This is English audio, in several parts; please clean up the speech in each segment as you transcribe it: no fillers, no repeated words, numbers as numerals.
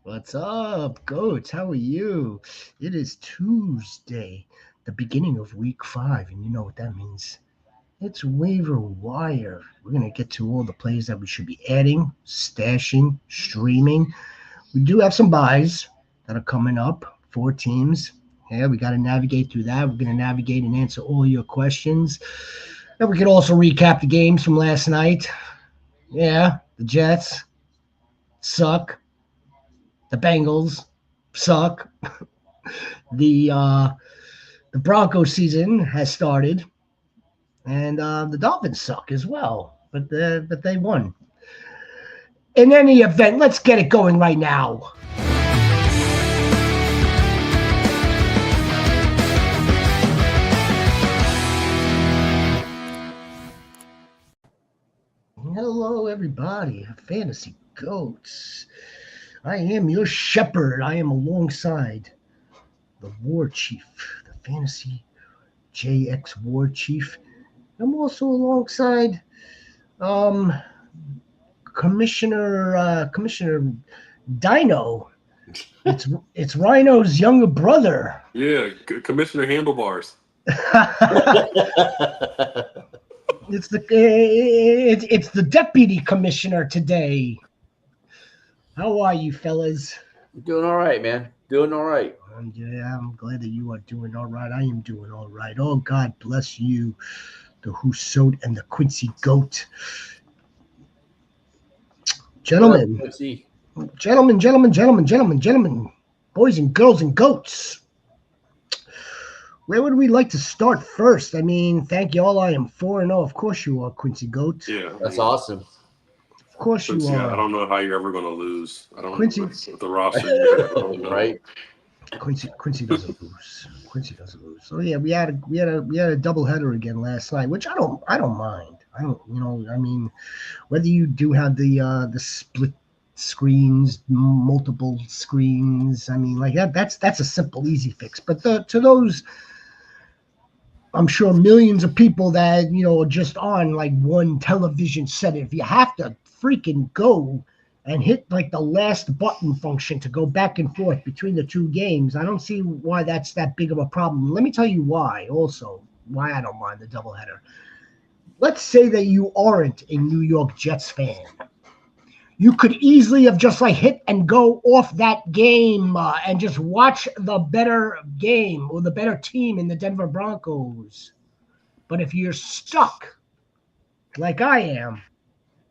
What's up, goats? How are you? It is Tuesday, the beginning of week 5, and you know what that means. It's waiver wire. We're going to get to all the players that we should be adding, stashing, streaming. We do have some buys that are coming up, 4 teams. Yeah, we got to navigate through that. We're going to navigate and answer all your questions. And we can also recap the games from last night. Yeah, the Jets suck. The Bengals suck. The Broncos season has started, and the Dolphins suck as well. But they won. In any event, let's get it going right now. Hello, everybody. Fantasy Goats. I am your shepherd. I am alongside the War Chief, the Fantasy JX War Chief. I'm also alongside Commissioner Dino. It's Rhino's younger brother. Yeah, Commissioner Handlebars. It's the deputy commissioner today. How are you, fellas? Doing all right, man. Doing all right. Yeah, I'm glad that you are doing all right. I am doing all right. Oh, God bless you, the Husot and the Quincy Goat. Gentlemen, boys and girls and goats. Where would we like to start first? I mean, thank you all. I am 4-0. Of course you are, Quincy Goat. Yeah. That's awesome. Of course you are. I don't know how you're ever going to lose. I don't Quincy. know with the roster. Right? Quincy doesn't lose. Quincy doesn't lose. So yeah, we had a doubleheader again last night, which I don't mind. I don't, I mean, whether you do have the split screens, multiple screens, I mean, like that's a simple, easy fix. But to those, I'm sure millions of people that are just on like one television set, if you have to freaking go and hit like the last button function to go back and forth between the two games, I don't see why that's that big of a problem. Let me tell you why I don't mind the doubleheader. Let's say that you aren't a New York Jets fan. You could easily have just like hit and go off that game and just watch the better game or the better team in the Denver Broncos. But if you're stuck, like I am,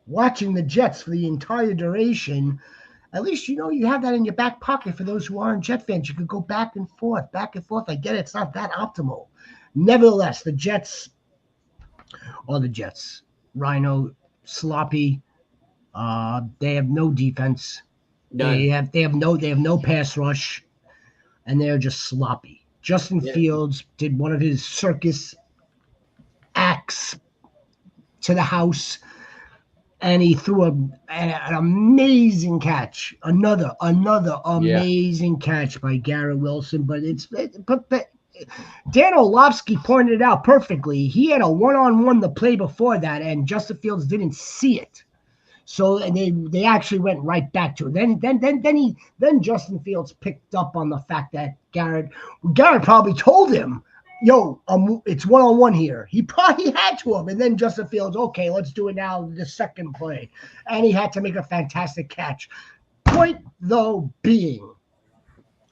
watching the Jets for the entire duration, at least you have that in your back pocket for those who aren't Jet fans. You could go back and forth. I get it. It's not that optimal. Nevertheless, the Jets are the Jets. Rhino, sloppy. They have no defense. None. They have no pass rush, and they're just sloppy. Justin Fields did one of his circus acts to the house, and he threw an amazing catch. Another amazing catch by Garrett Wilson. But Dan Orlovsky pointed it out perfectly. He had a one-on-one the play before that, and Justin Fields didn't see it. So and they actually went right back to it. Then Justin Fields picked up on the fact that Garrett probably told him, "Yo, it's one-on-one here." He probably had to him, and then Justin Fields, okay, let's do it now. The second play, and he had to make a fantastic catch. Point though being,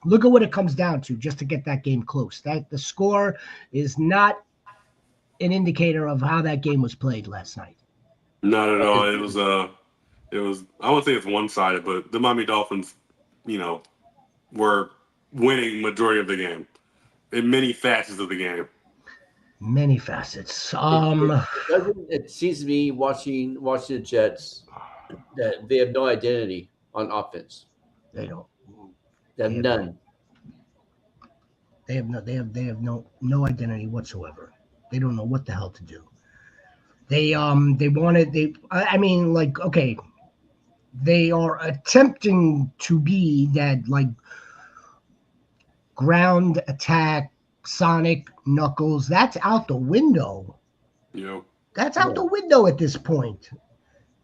look at what it comes down to just to get that game close. That the score is not an indicator of how that game was played last night. Not at all. It was. I wouldn't say it's one-sided, but the Miami Dolphins, were winning majority of the game in many facets of the game. Many facets. It seems to me watching the Jets that they have no identity on offense. They don't. They have none. They have no identity whatsoever. They don't know what the hell to do. They are attempting to be that like ground attack Sonic Knuckles. That's out the window. Yeah. That's out the window at this point.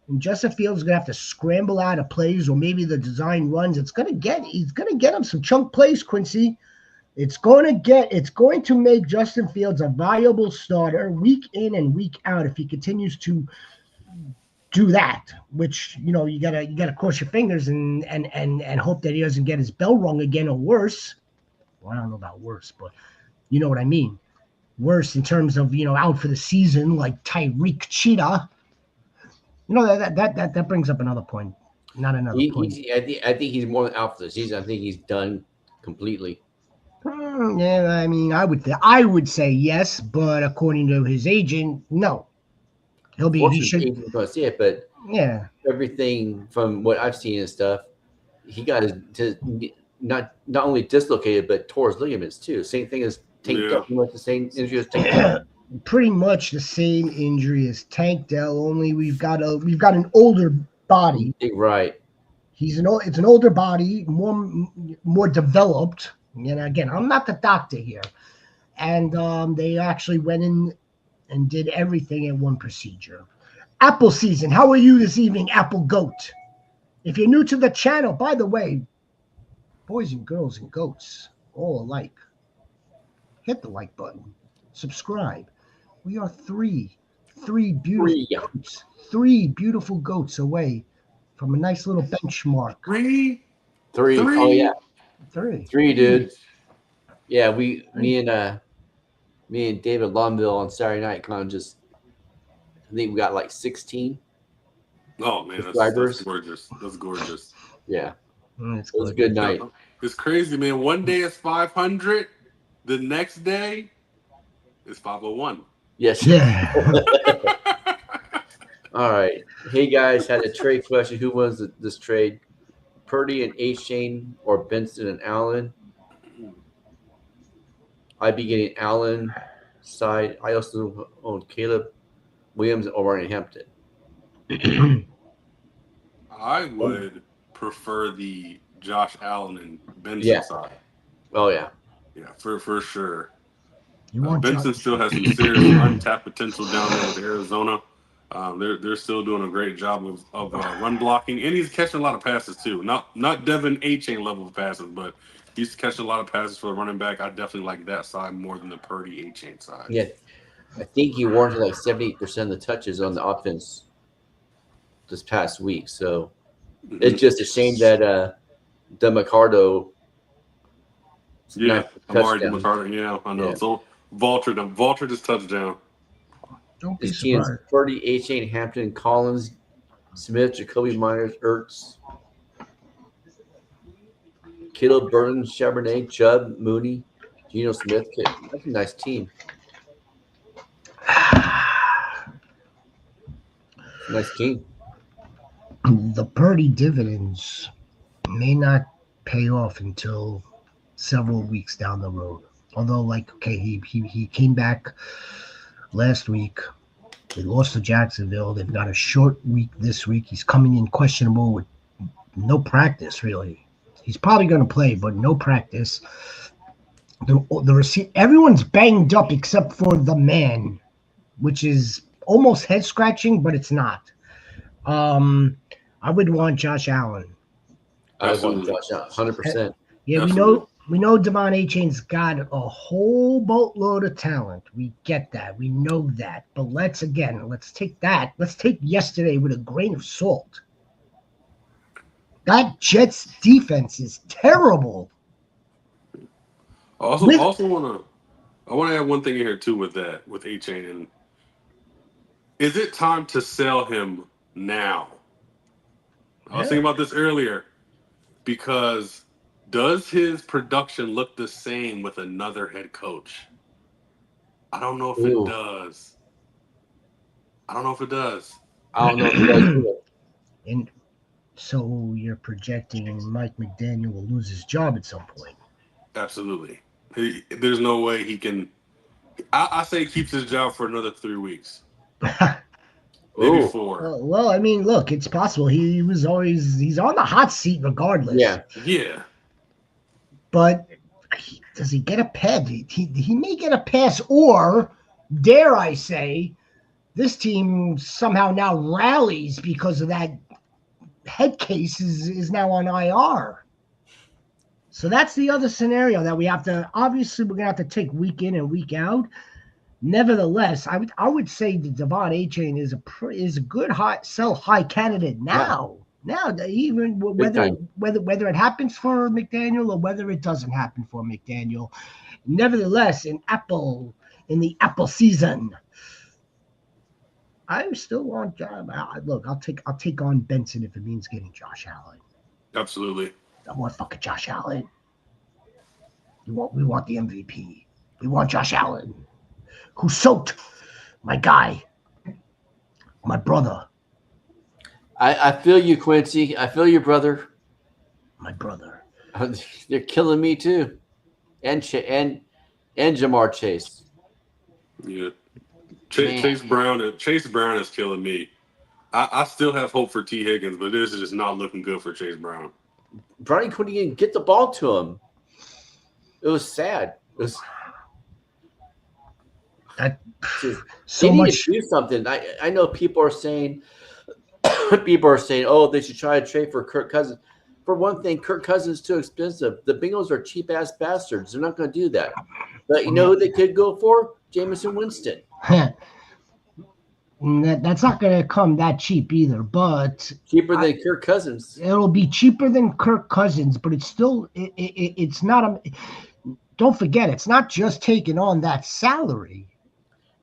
And Justin Fields is gonna have to scramble out of plays, or maybe the design runs. He's gonna get him some chunk plays, Quincy. It's going to make Justin Fields a viable starter week in and week out if he continues to do that. Which you gotta cross your fingers and hope that he doesn't get his bell rung again or worse. Well, I don't know about worse, but you know what I mean. Worse in terms of out for the season like Tyreek Cheetah. That brings up another point. Not another point. I think he's more than out for the season. I think he's done completely. Yeah, I mean, I would say yes, but according to his agent, no. He should. Agent's going to see it, but Yeah. everything from what I've seen and stuff, he got his not only dislocated but tore his ligaments too. Same thing as Tank Dell. Pretty much the same injury as Tank Dell. Pretty much the same injury as Tank Dell. Only we've got an older body. Right. It's an older body, more developed. And again, I'm not the doctor here. And they actually went in and did everything in one procedure. Apple season. How are you this evening, Apple Goat? If you're new to the channel, by the way, boys and girls and goats, all alike, hit the like button. Subscribe. We are three beautiful goats away from a nice little benchmark. Three. Oh yeah. Three, dude. Yeah, me and David Lonville on Saturday night kind of just, I think we got like 16. Oh man, that's gorgeous. That's gorgeous. Yeah. It was a good night. It's crazy, man. One day it's 500. The next day it's 501. Yes. Yeah. All right. Hey guys, had a trade question. Who wins this trade? Purdy and A-Chain or Benson and Allen? I'd be getting Allen side. I also own Caleb Williams or Ryan Hampton. I would prefer the Josh Allen and Benson side. Oh yeah. Yeah, for sure. Benson still has some serious untapped potential down there with Arizona. They're still doing a great job of run blocking, and he's catching a lot of passes too. Not Devin A-Chain level of passes, but he's catching a lot of passes for the running back. I definitely like that side more than the Purdy A-Chain side. Yeah, I think he warranted like 78% of the touches on the offense this past week. So it's just a shame that DeMarcado. Yeah, Amari DeMarcado. Yeah, I know. Yeah. So Vulture just touchdown. Don't be surprised. Purdy, A-Chain, Hampton, Collins, Smith, Jacoby Myers, Ertz, Kittle, Burton, Charbonnet, Chubb, Mooney, Geno Smith. That's a nice team. Nice team. The Purdy dividends may not pay off until several weeks down the road. Although, he came back last week. They lost to Jacksonville. They've got a short week this week. He's coming in questionable with no practice, really. He's probably going to play, but no practice. Everyone's banged up except for the man, which is almost head scratching, but it's not. I would want Josh Allen. I would want Josh Allen, 100%. Yeah, Absolutely. We know Devon A-Chain's got a whole boatload of talent. We get that. We know that. But let's take that. Let's take yesterday with a grain of salt. That Jets defense is terrible. I want to add one thing in here too with A-Chain. And is it time to sell him now? I was thinking about this earlier because does his production look the same with another head coach? I don't know if it does. I don't know if it does. And so you're projecting Mike McDaniel will lose his job at some point. Absolutely. There's no way he can. I say he keeps his job for another 3 weeks. Maybe 4. Well, I mean, look, it's possible. He's on the hot seat regardless. Yeah. But does he get a pass? He may get a pass, or dare I say, this team somehow now rallies because of that head case is now on IR. So that's the other scenario that we have to, obviously we're going to have to take week in and week out. Nevertheless, I would say the Devon A-Chain is a good sell high candidate now. Yeah. Now, even whether it happens for McDaniel or whether it doesn't happen for McDaniel, nevertheless, in the Apple season, I still want look. I'll take on Benson if it means getting Josh Allen. Absolutely. I want fucking Josh Allen. We want the MVP. We want Josh Allen, who soaked my guy, my brother. I feel you, Quincy. I feel your brother. My brother. They're killing me too, and Jamar Chase. Yeah, Chase Brown is killing me. I still have hope for T. Higgins, but this is just not looking good for Chase Brown. Brownie couldn't even get the ball to him. It was sad. It was so much. To do something. I know people are saying, oh, they should try to trade for Kirk Cousins. For one thing, Kirk Cousins is too expensive. The Bengals are cheap ass bastards. They're not going to do that. But you know who they could go for? Jameson Winston. That's not going to come that cheap either, but cheaper than Kirk Cousins. It'll be cheaper than Kirk Cousins, but it's still it's not don't forget, it's not just taking on that salary.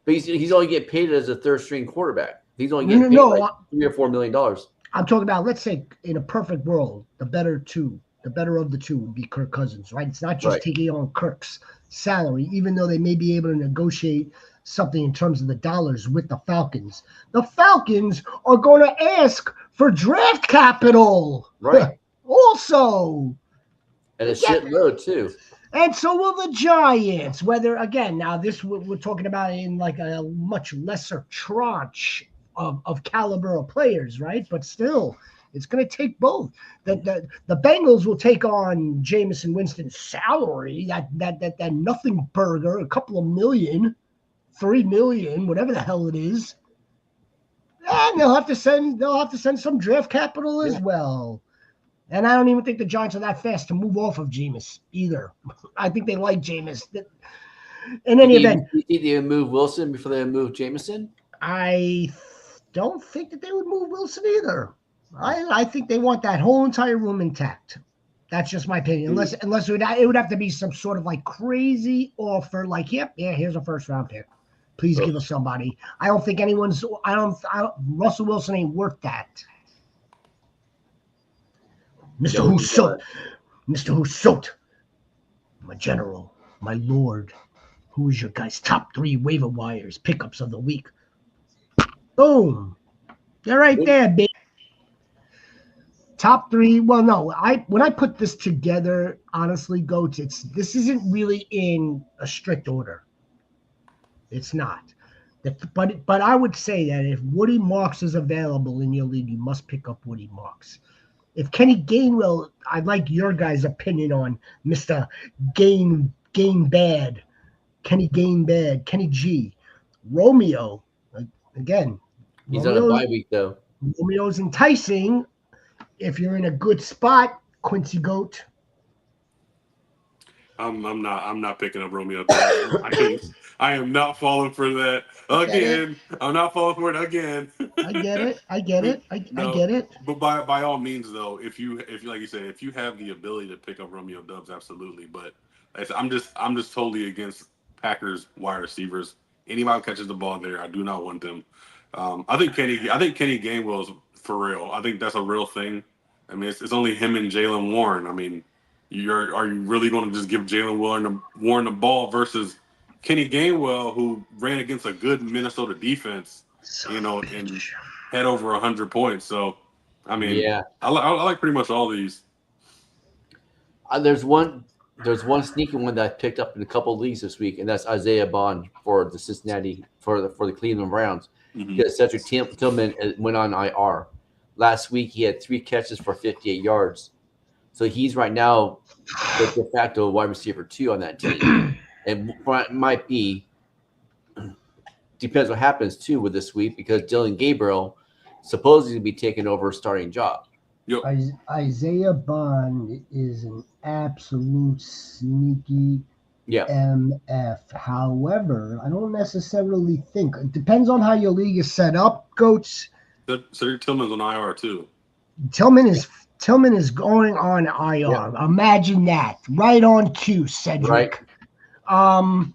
But he's only getting paid as a third string quarterback. He's only getting paid like $3 or $4 million. I'm talking about, let's say, in a perfect world, the better of the two would be Kirk Cousins, right? It's not just taking on Kirk's salary, even though they may be able to negotiate something in terms of the dollars with the Falcons. The Falcons are going to ask for draft capital. Right. Also. And a shitload, too. And so will the Giants, whether, again, now this we're talking about in like a much lesser tranche of caliber of players, right? But still, it's going to take both. The Bengals will take on Jameson Winston's salary, that nothing burger, a couple of million, $3 million, whatever the hell it is. And they'll have to send some draft capital as well. And I don't even think the Giants are that fast to move off of Jameis either. I think they like Jameis. In any event, you think they would move Wilson before they move Jameson? I don't think that they would move Wilson either. I think they want that whole entire room intact. That's just my opinion. Unless it would have to be some sort of like crazy offer, like, here's a first round pick. Please give us somebody. I don't think Russell Wilson ain't worth that. Mr. Who soaked, my general, my lord, who is your guys' top 3 waiver wires pickups of the week? Boom. They're right there, baby. Top 3. Well, no, when I put this together, honestly, Goats, this isn't really in a strict order. It's not. But I would say that if Woody Marks is available in your league, you must pick up Woody Marks. If Kenny Gainwell, I'd like your guys' opinion on Mr. Gain Bad, Kenny G. Romeo, again. He's on a bye week, though. Romeo's enticing if you're in a good spot, Quincy Goat. I'm not picking up Romeo. I am not falling for that again. I'm not falling for it again. I get it. I get it. But by all means, though, if you like you said, if you have the ability to pick up Romeo Doubs, absolutely. But I'm just totally against Packers wide receivers. Anybody who catches the ball there, I do not want them. I think Kenny Gainwell's for real. I think that's a real thing. I mean, it's only him and Jaylen Warren. I mean, are you really going to just give Jaylen Warren the ball versus Kenny Gainwell, who ran against a good Minnesota defense, and had over 100 points? So, I mean, I like pretty much all these. There's one sneaky one that I picked up in a couple of leagues this week, and that's Isaiah Bond for the Cincinnati for the Cleveland Browns. Mm-hmm. Because Cedric Tillman went on IR. Last week he had 3 catches for 58 yards. So he's right now the de facto wide receiver 2 on that team. And might be depends what happens too with this week because Dylan Gabriel supposedly be taking over a starting job. Yep. Isaiah Bond is an absolute sneaky MF. However, I don't necessarily think it depends on how your league is set up, Goats. So Tillman's on IR too. Tillman is going on IR. Yep. Imagine that. Right on cue, Cedric. Right.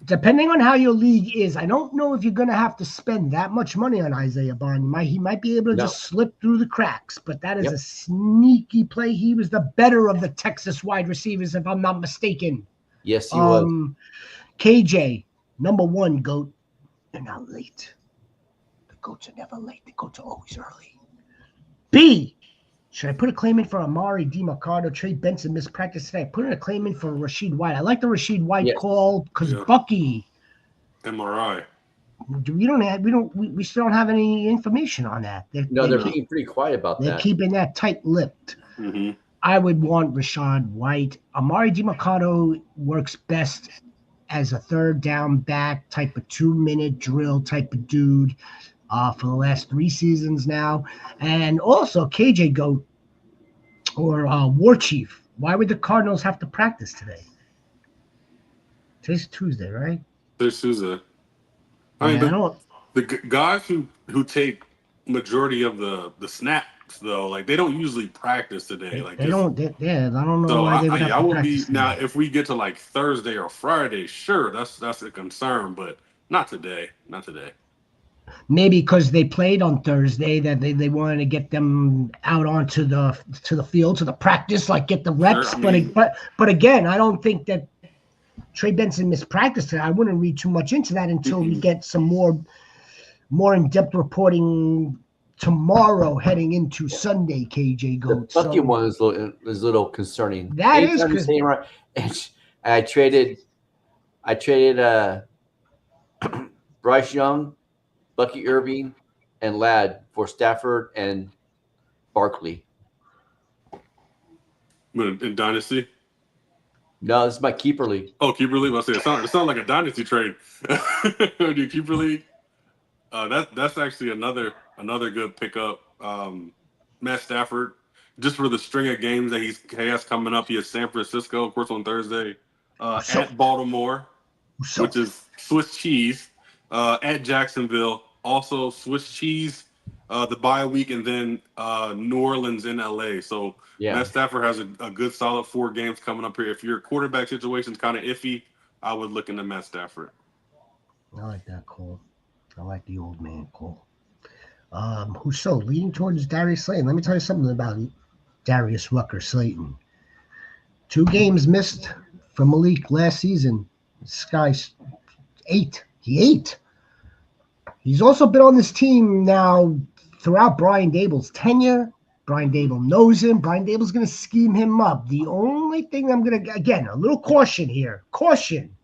Depending on how your league is, I don't know if you're going to have to spend that much money on Isaiah Bond. He might be able to just slip through the cracks, but that is a sneaky play. He was the better of the Texas wide receivers, if I'm not mistaken. Yes, he was. KJ, number one, GOAT. They're not late. The GOATs are never late. The GOATs are always early. B, should I put a claim in for Amari DiMercado? Trey Benson missed practice today. I put in a claim in for Rashid White. I like the Rashid White call because Bucky. MRI. We still don't have any information on that. They're being pretty quiet about that. They're keeping that tight-lipped. Mm-hmm. I would want Rashad White. Amari DiMercado works best as a third down back type of 2-minute drill type of dude. For the last 3 seasons now. And also KJ GOAT or War Chief. Why would the Cardinals have to practice today? Today's Tuesday, right? Today's Tuesday. I mean, the guys who take majority of the snaps, though, like they don't usually practice today. I don't know why they would have to practice today. Now, if we get to like Thursday or Friday, sure, that's a concern, but not today. Not today. Maybe because they played on Thursday that they wanted to get them out onto the field, to the practice, like get the reps. Sure, but again, I don't think that Trey Benson missed practice today. I wouldn't read too much into that until we get some more in-depth reporting tomorrow heading into Sunday, KJ GOAT. The Bucky one is a little concerning. That is because I traded Bryce Young, Bucky Irving, and Ladd for Stafford and Barkley. In Dynasty? No, this is my keeper league. Oh, keeper league? It sounds like a Dynasty trade. Do keeper league? That's actually another good pickup. Matt Stafford, just for the string of games that he has coming up. He has San Francisco, of course, on Thursday. At Baltimore, which is Swiss cheese. At Jacksonville, also Swiss cheese, the bye week, and then New Orleans in LA. So Matt Stafford has a good solid 4 games coming up here. If your quarterback situation is kind of iffy, I would look into Matt Stafford. I like that call. I like the old man call. Who's so leading towards Darius Slayton? Let me tell you something about Darius Rucker Slayton. 2 games missed from Malik last season. This guy's 8. He ate. He's also been on this team now throughout Brian Dable's tenure. Brian Dable knows him. Brian Dable's going to scheme him up. The only thing I'm going to, again, a little caution here. Caution.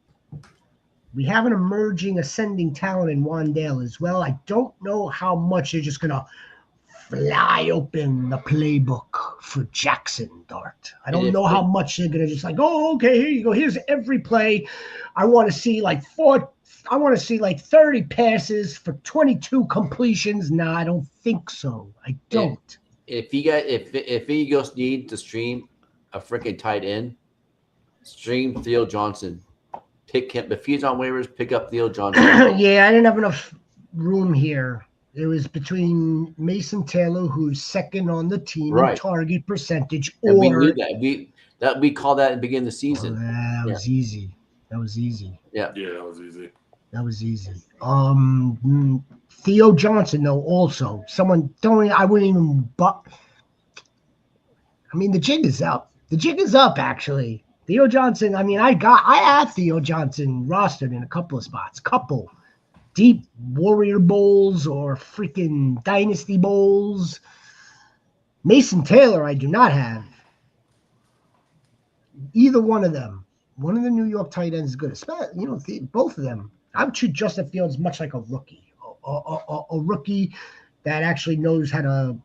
We have an emerging, ascending talent in Wandale as well. I don't know how much they're just going to fly open the playbook for Jackson Dart. I don't know how much they're going to just like, oh, okay, here you go. Here's every play. I want to see like 30 passes for 22 completions. No, I don't think so. I don't. If Eagles need to stream a freaking tight end, stream Theo Johnson. Pick him. If he's on waivers, pick up Theo Johnson. Yeah, I didn't have enough room here. It was between Mason Taylor, who's second on the team in target percentage, and we knew that. We called that at the beginning of the season. That was easy. Yeah. That was easy. That was easy. Theo Johnson, though, also I wouldn't even. The jig is up. The jig is up, actually. Theo Johnson. I have Theo Johnson rostered in a couple of spots. Deep Warrior Bowls or freaking Dynasty Bowls. Mason Taylor, I do not have. Either one of them. One of the New York tight ends is good. Both of them. I would treat Justin Fields much like a rookie. A rookie that actually knows how to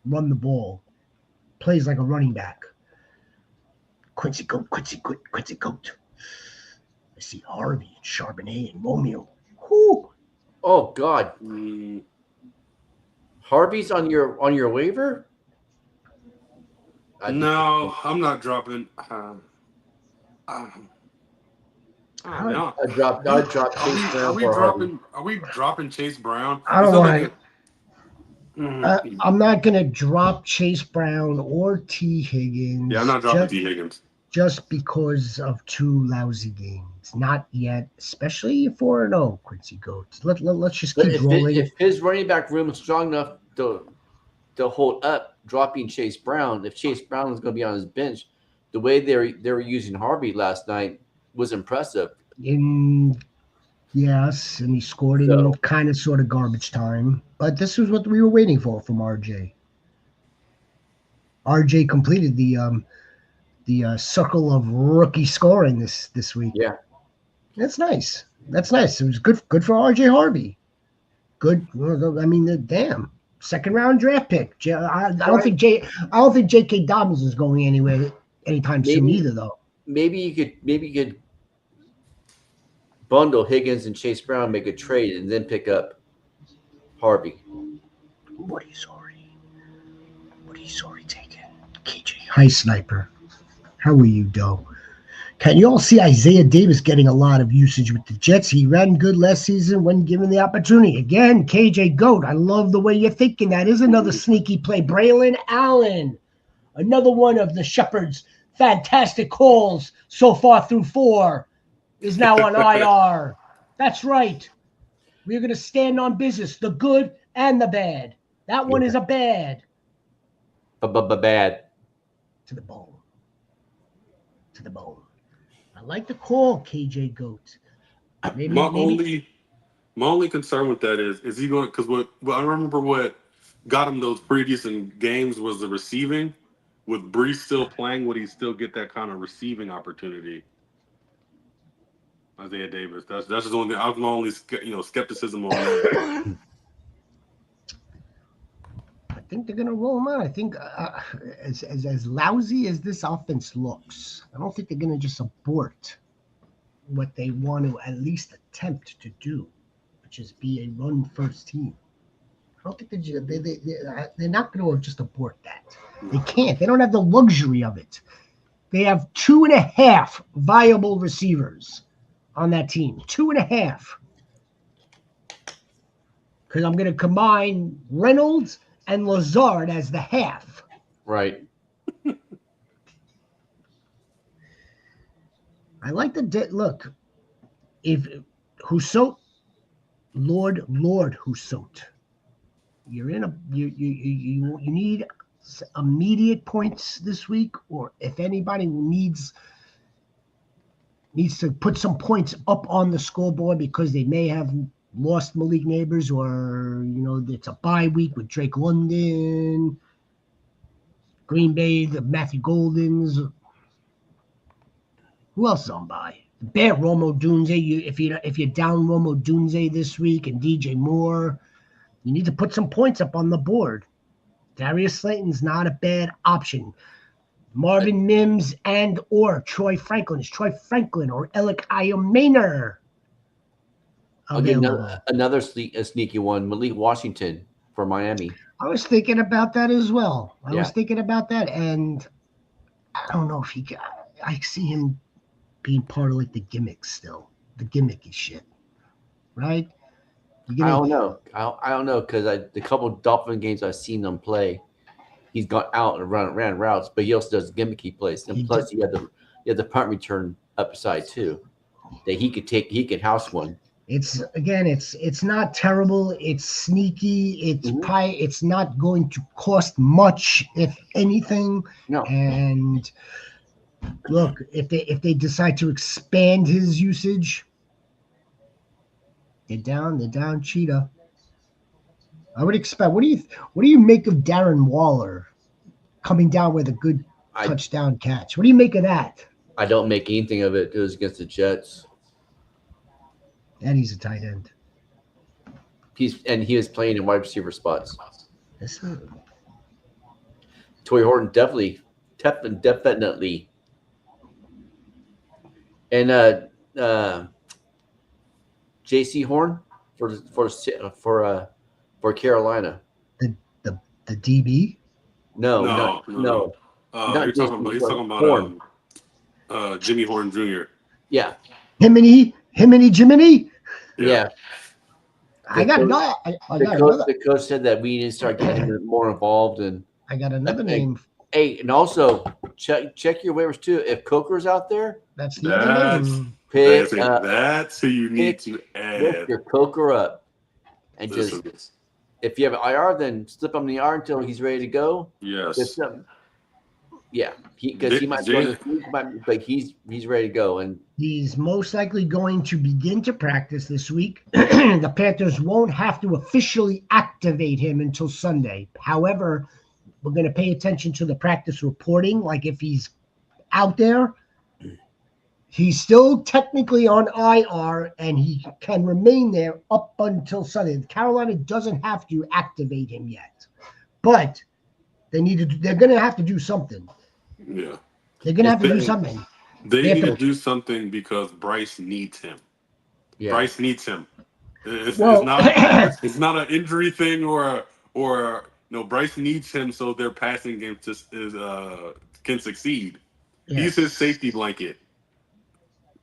run the ball. Plays like a running back. Quincy Goat. I see Harvey and Charbonnet and Romeo. Oh God. Mm. Harvey's on your waiver? No, I'm not dropping. No. I dropped Chase Brown for Harvey. Are we dropping Chase Brown? I don't want to. I'm not going to drop Chase Brown or T. Higgins. Yeah, I'm not dropping T. Higgins. Just because of 2 lousy games. Not yet, especially 4-0, Quincy Goats. Let's just keep rolling. If his running back room is strong enough to hold up dropping Chase Brown, if Chase Brown is going to be on his bench, the way they were using Harvey last night was impressive. Yes, and he scored in kind of sort of garbage time. But this was what we were waiting for from RJ. RJ completed the circle of rookie scoring this week. Yeah, that's nice. It was good for RJ Harvey. Good. I mean, damn, 2nd round draft pick. I don't think J.K. Dobbins is going anywhere anytime soon either, though. Maybe you could bundle Higgins and Chase Brown, make a trade, and then pick up Harvey. What are you sorry taking? KJ. Hi, Sniper. How are you, Doe? Can you all see Isaiah Davis getting a lot of usage with the Jets? He ran good last season when given the opportunity. Again, KJ Goat, I love the way you're thinking. That is another sneaky play. Braylon Allen, another one of the Shepherd's fantastic calls so far through 4, is now on IR. That's right. We're going to stand on business, the good and the bad. That one is a bad. Bad. To the bone. I like the call, KJ Goat. My only concern with that is he going, because what I remember what got him those pretty decent games was the receiving. With Brees still playing, would he still get that kind of receiving opportunity? Isaiah Davis. That's just the only. I'm only skepticism on that. I think they're gonna roll him out. I think as lousy as this offense looks, I don't think they're gonna just abort what they want to at least attempt to do, which is be a run-first team. I don't think they're not going to just abort that. They can't. They don't have the luxury of it. They have 2.5 viable receivers on that team. 2.5. Because I'm going to combine Reynolds and Lazard as the half. Right. I like the look. If Husot, Lord Husot, you're in you need immediate points this week, or if anybody needs to put some points up on the scoreboard because they may have lost Malik Neighbors, or it's a bye week with Drake London, Green Bay, the Matthew Goldens. Who else is on bye? Bear Romo Dunze. If you're down Romo Dunze this week and DJ Moore, you need to put some points up on the board. Darius Slayton's not a bad option. Marvin Mims and or Troy Franklin. Is Troy Franklin or Alec Ayamainer available? Another sneaky one, Malik Washington for Miami. I was thinking about that as well. I was thinking about that, and I don't know if I see him being part of like the gimmicks still, the gimmicky shit, right? I don't know. I don't know because the couple Dolphin games I've seen them play, he's gone out and ran routes, but he also does gimmicky plays, and plus he had the punt return upside too, that he could house one. It's not terrible. It's sneaky. It's not going to cost much, if anything. No. And look, if they decide to expand his usage, they're down Cheetah. I would expect. What do you make of Darren Waller coming down with a good touchdown catch? What do you make of that? I don't make anything of it. It was against the Jets. And he's a tight end. He was playing in wide receiver spots. Yes, Toy Horton definitely. And J.C. Horn, for Carolina. The DB. No. You're talking Horn. about Jimmy Horn Jr. Yeah. Himiny Jiminy. Yeah. I got another. The coach said that we need to start getting him more involved, and I got another name. Hey, and also check your waivers too. If Coker's out there, that's the other name. That's who you need to add. Lift your Coker up, and if you have an IR, then slip him the IR until he's ready to go. Yes. Yeah, because he might go, but he's ready to go, and he's most likely going to begin to practice this week. The Panthers won't have to officially activate him until Sunday. However, we're going to pay attention to the practice reporting. Like if he's out there, he's still technically on IR and he can remain there up until Sunday. Carolina doesn't have to activate him yet, but they're going to have to do something. Yeah. They're going to have to do something. They need to do something because Bryce needs him. Yeah. Bryce needs him. It's not an injury thing or Bryce needs him so their passing game can succeed. Yes. He's his safety blanket.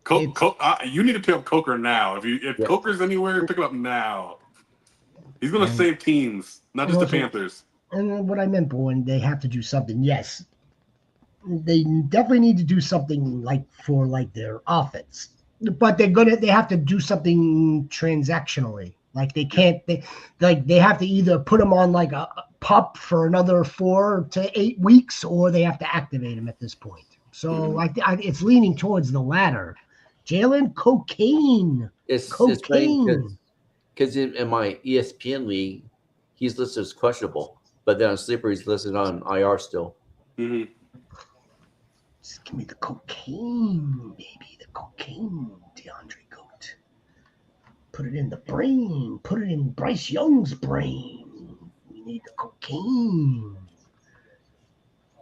You need to pick up Coker now. If Coker's anywhere, pick him up now. He's going to save teams, not just the Panthers. And what I meant, Bowen, they have to do something. Yes, they definitely need to do something for their offense, but they have to do something transactionally. Like they have to either put him on like a pup for another 4 to 8 weeks, or they have to activate him at this point. So it's leaning towards the latter. Jalen Cocaine. It's because in my ESPN league, he's listed as questionable, but then on Sleeper he's listed on IR still. Mm-hmm. Just give me the cocaine, baby. The cocaine, DeAndre Goat. Put it in the brain. Put it in Bryce Young's brain. We need the cocaine.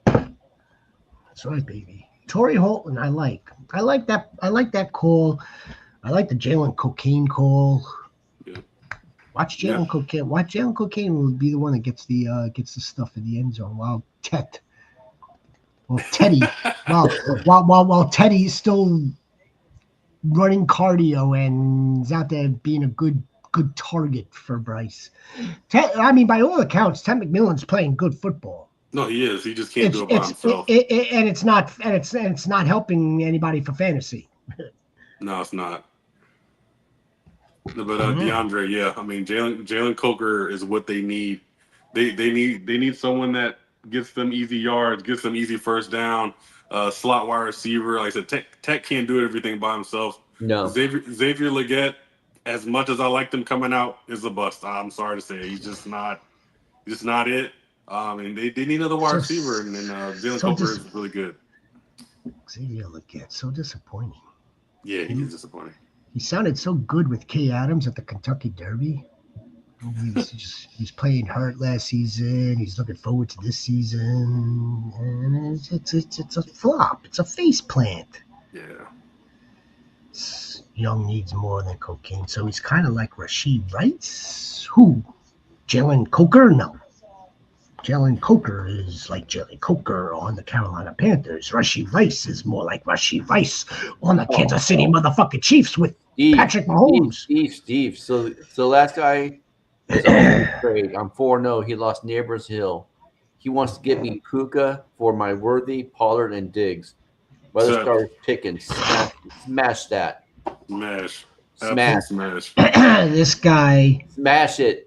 That's right, baby. Torrey Holton, I like that call. I like the Jalen Cocaine call. Yeah. Watch Jalen Cocaine. Watch Jalen Cocaine will be the one that gets the stuff in the end zone. While Teddy is still running cardio and is out there being a good target for Bryce. By all accounts, Ted McMillan's playing good football. No, he is. He just can't do it by himself. And it's not helping anybody for fantasy. No, it's not. But DeAndre, yeah. Jalen Coker is what they need. They need someone that gets them easy yards, gets them easy first down, slot wide receiver. Like I said, Tech can't do everything by himself. No. Xavier Legette, as much as I like them coming out, is a bust. I'm sorry to say. He's just not it. And they need another wide receiver, and then Jalen Coker is really good. Xavier Legette, so disappointing. Yeah, he is disappointing. He sounded so good with Kay Adams at the Kentucky Derby. He's playing hurt last season. He's looking forward to this season, and it's a flop. It's a face plant. Yeah. Young needs more than cocaine, so he's kind of like Rashee Rice. Who? Jalen Coker? No. Jalen Coker is like Jalen Coker on the Carolina Panthers. Rashee Rice is more like Rashee Rice on the Kansas City motherfucking Chiefs with Patrick Mahomes. Steve. So last guy is on trade. I'm 4-0. He lost Neighbors Hill. He wants to give me Puka for my Worthy, Pollard, and Diggs. Weather Stars Pickens. Smash that. Smash. This guy. Smash it.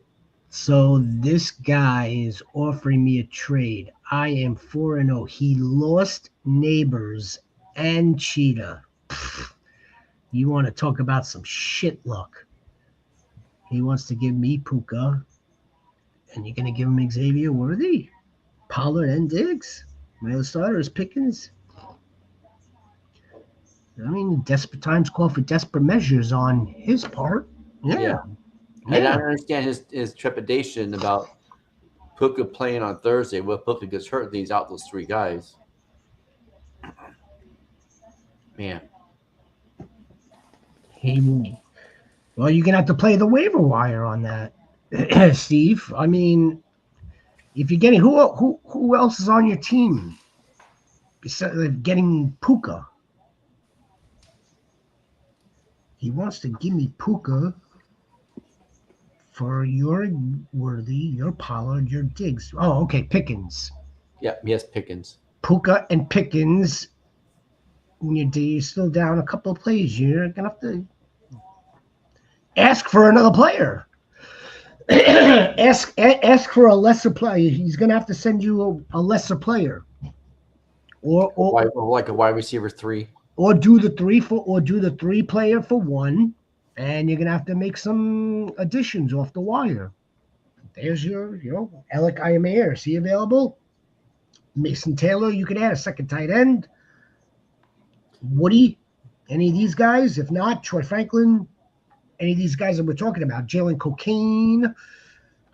So this guy is offering me a trade. I am 4-0. He lost Neighbors and Cheetah. You want to talk about some shit luck. He wants to give me Puka, and you're going to give him Xavier Worthy, Pollard, and Diggs. My other starter is Pickens. Desperate times call for desperate measures on his part. Yeah. And I understand his trepidation about Puka playing on Thursday. Well, Puka gets hurt, and he's out those 3 guys. Man. Well, you're gonna have to play the waiver wire on that, Steve. I mean, if you're getting who else is on your team besides getting Puka? He wants to give me Puka for your Worthy, your Pollard, your Diggs. Oh, okay, Pickens. Yeah, he has Pickens. Puka and Pickens. When you're still down a couple of plays, you're gonna have to ask for another player. ask for a lesser player. He's gonna have to send you a lesser player, or like a wide receiver 3, or do the three player for one, and you're gonna have to make some additions off the wire. There's your Alec Ayamair. Is he available? Mason Taylor. You could add a second tight end. Woody. Any of these guys? If not, Troy Franklin. Any of these guys that we're talking about, Jalen Cocaine,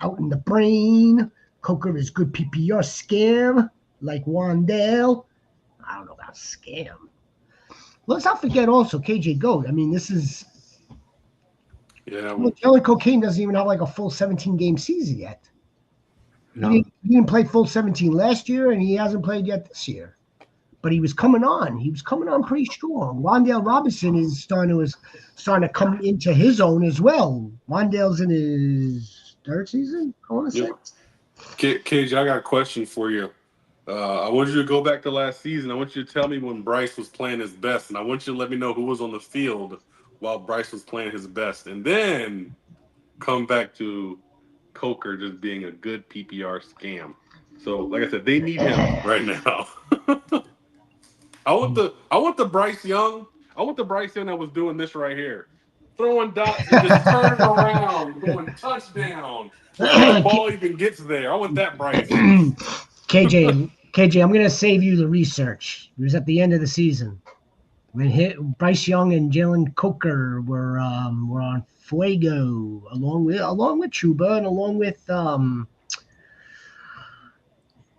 out in the brain. Coker is good PPR scam, like Wandale. I don't know about scam. Let's not forget also KJ Goat. I mean, this is. Yeah. Jalen Cocaine doesn't even have like a full 17-game season yet. No. He didn't play full 17 last year, and he hasn't played yet this year. But he was coming on. He was coming on pretty strong. Wandale Robinson is starting to come into his own as well. Wandale's in his third season, I want to say. KJ, I got a question for you. I want you to go back to last season. I want you to tell me when Bryce was playing his best, and I want you to let me know who was on the field while Bryce was playing his best, and then come back to Coker just being a good PPR scam. So, like I said, they need him right now. I want the Bryce Young. I want the Bryce Young that was doing this right here, throwing dots and just turning around, going touchdown. Before the ball even gets there. I want that Bryce. KJ, I'm going to save you the research. It was at the end of the season when Bryce Young and Jalen Coker were on Fuego along with Chuba and along with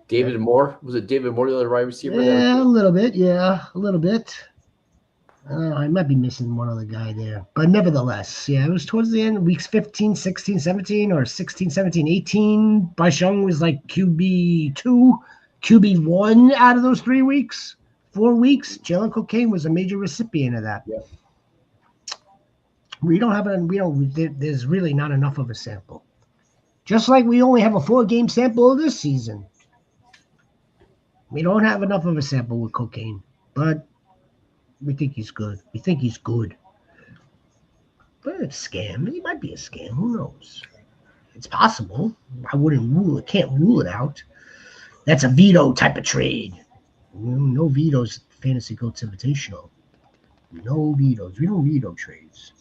David Moore. Was it David Moore, the other wide receiver? Yeah, a little bit. Yeah, a little bit. I might be missing one other guy there. But nevertheless, yeah, it was towards the end, weeks 15, 16, 17, or 16, 17, 18. Bryce Young was like QB2, QB1 out of those 3 weeks, 4 weeks. Jalen Cocaine was a major recipient of that. Yeah. There's really not enough of a sample. Just like we only have a 4-game sample of this season. We don't have enough of a sample with Cocaine, but we think he's good. But it's a scam. He might be a scam. Who knows? It's possible. I can't rule it out. That's a veto type of trade. No vetoes at Fantasy Goats Invitational. No vetoes. We don't veto trades.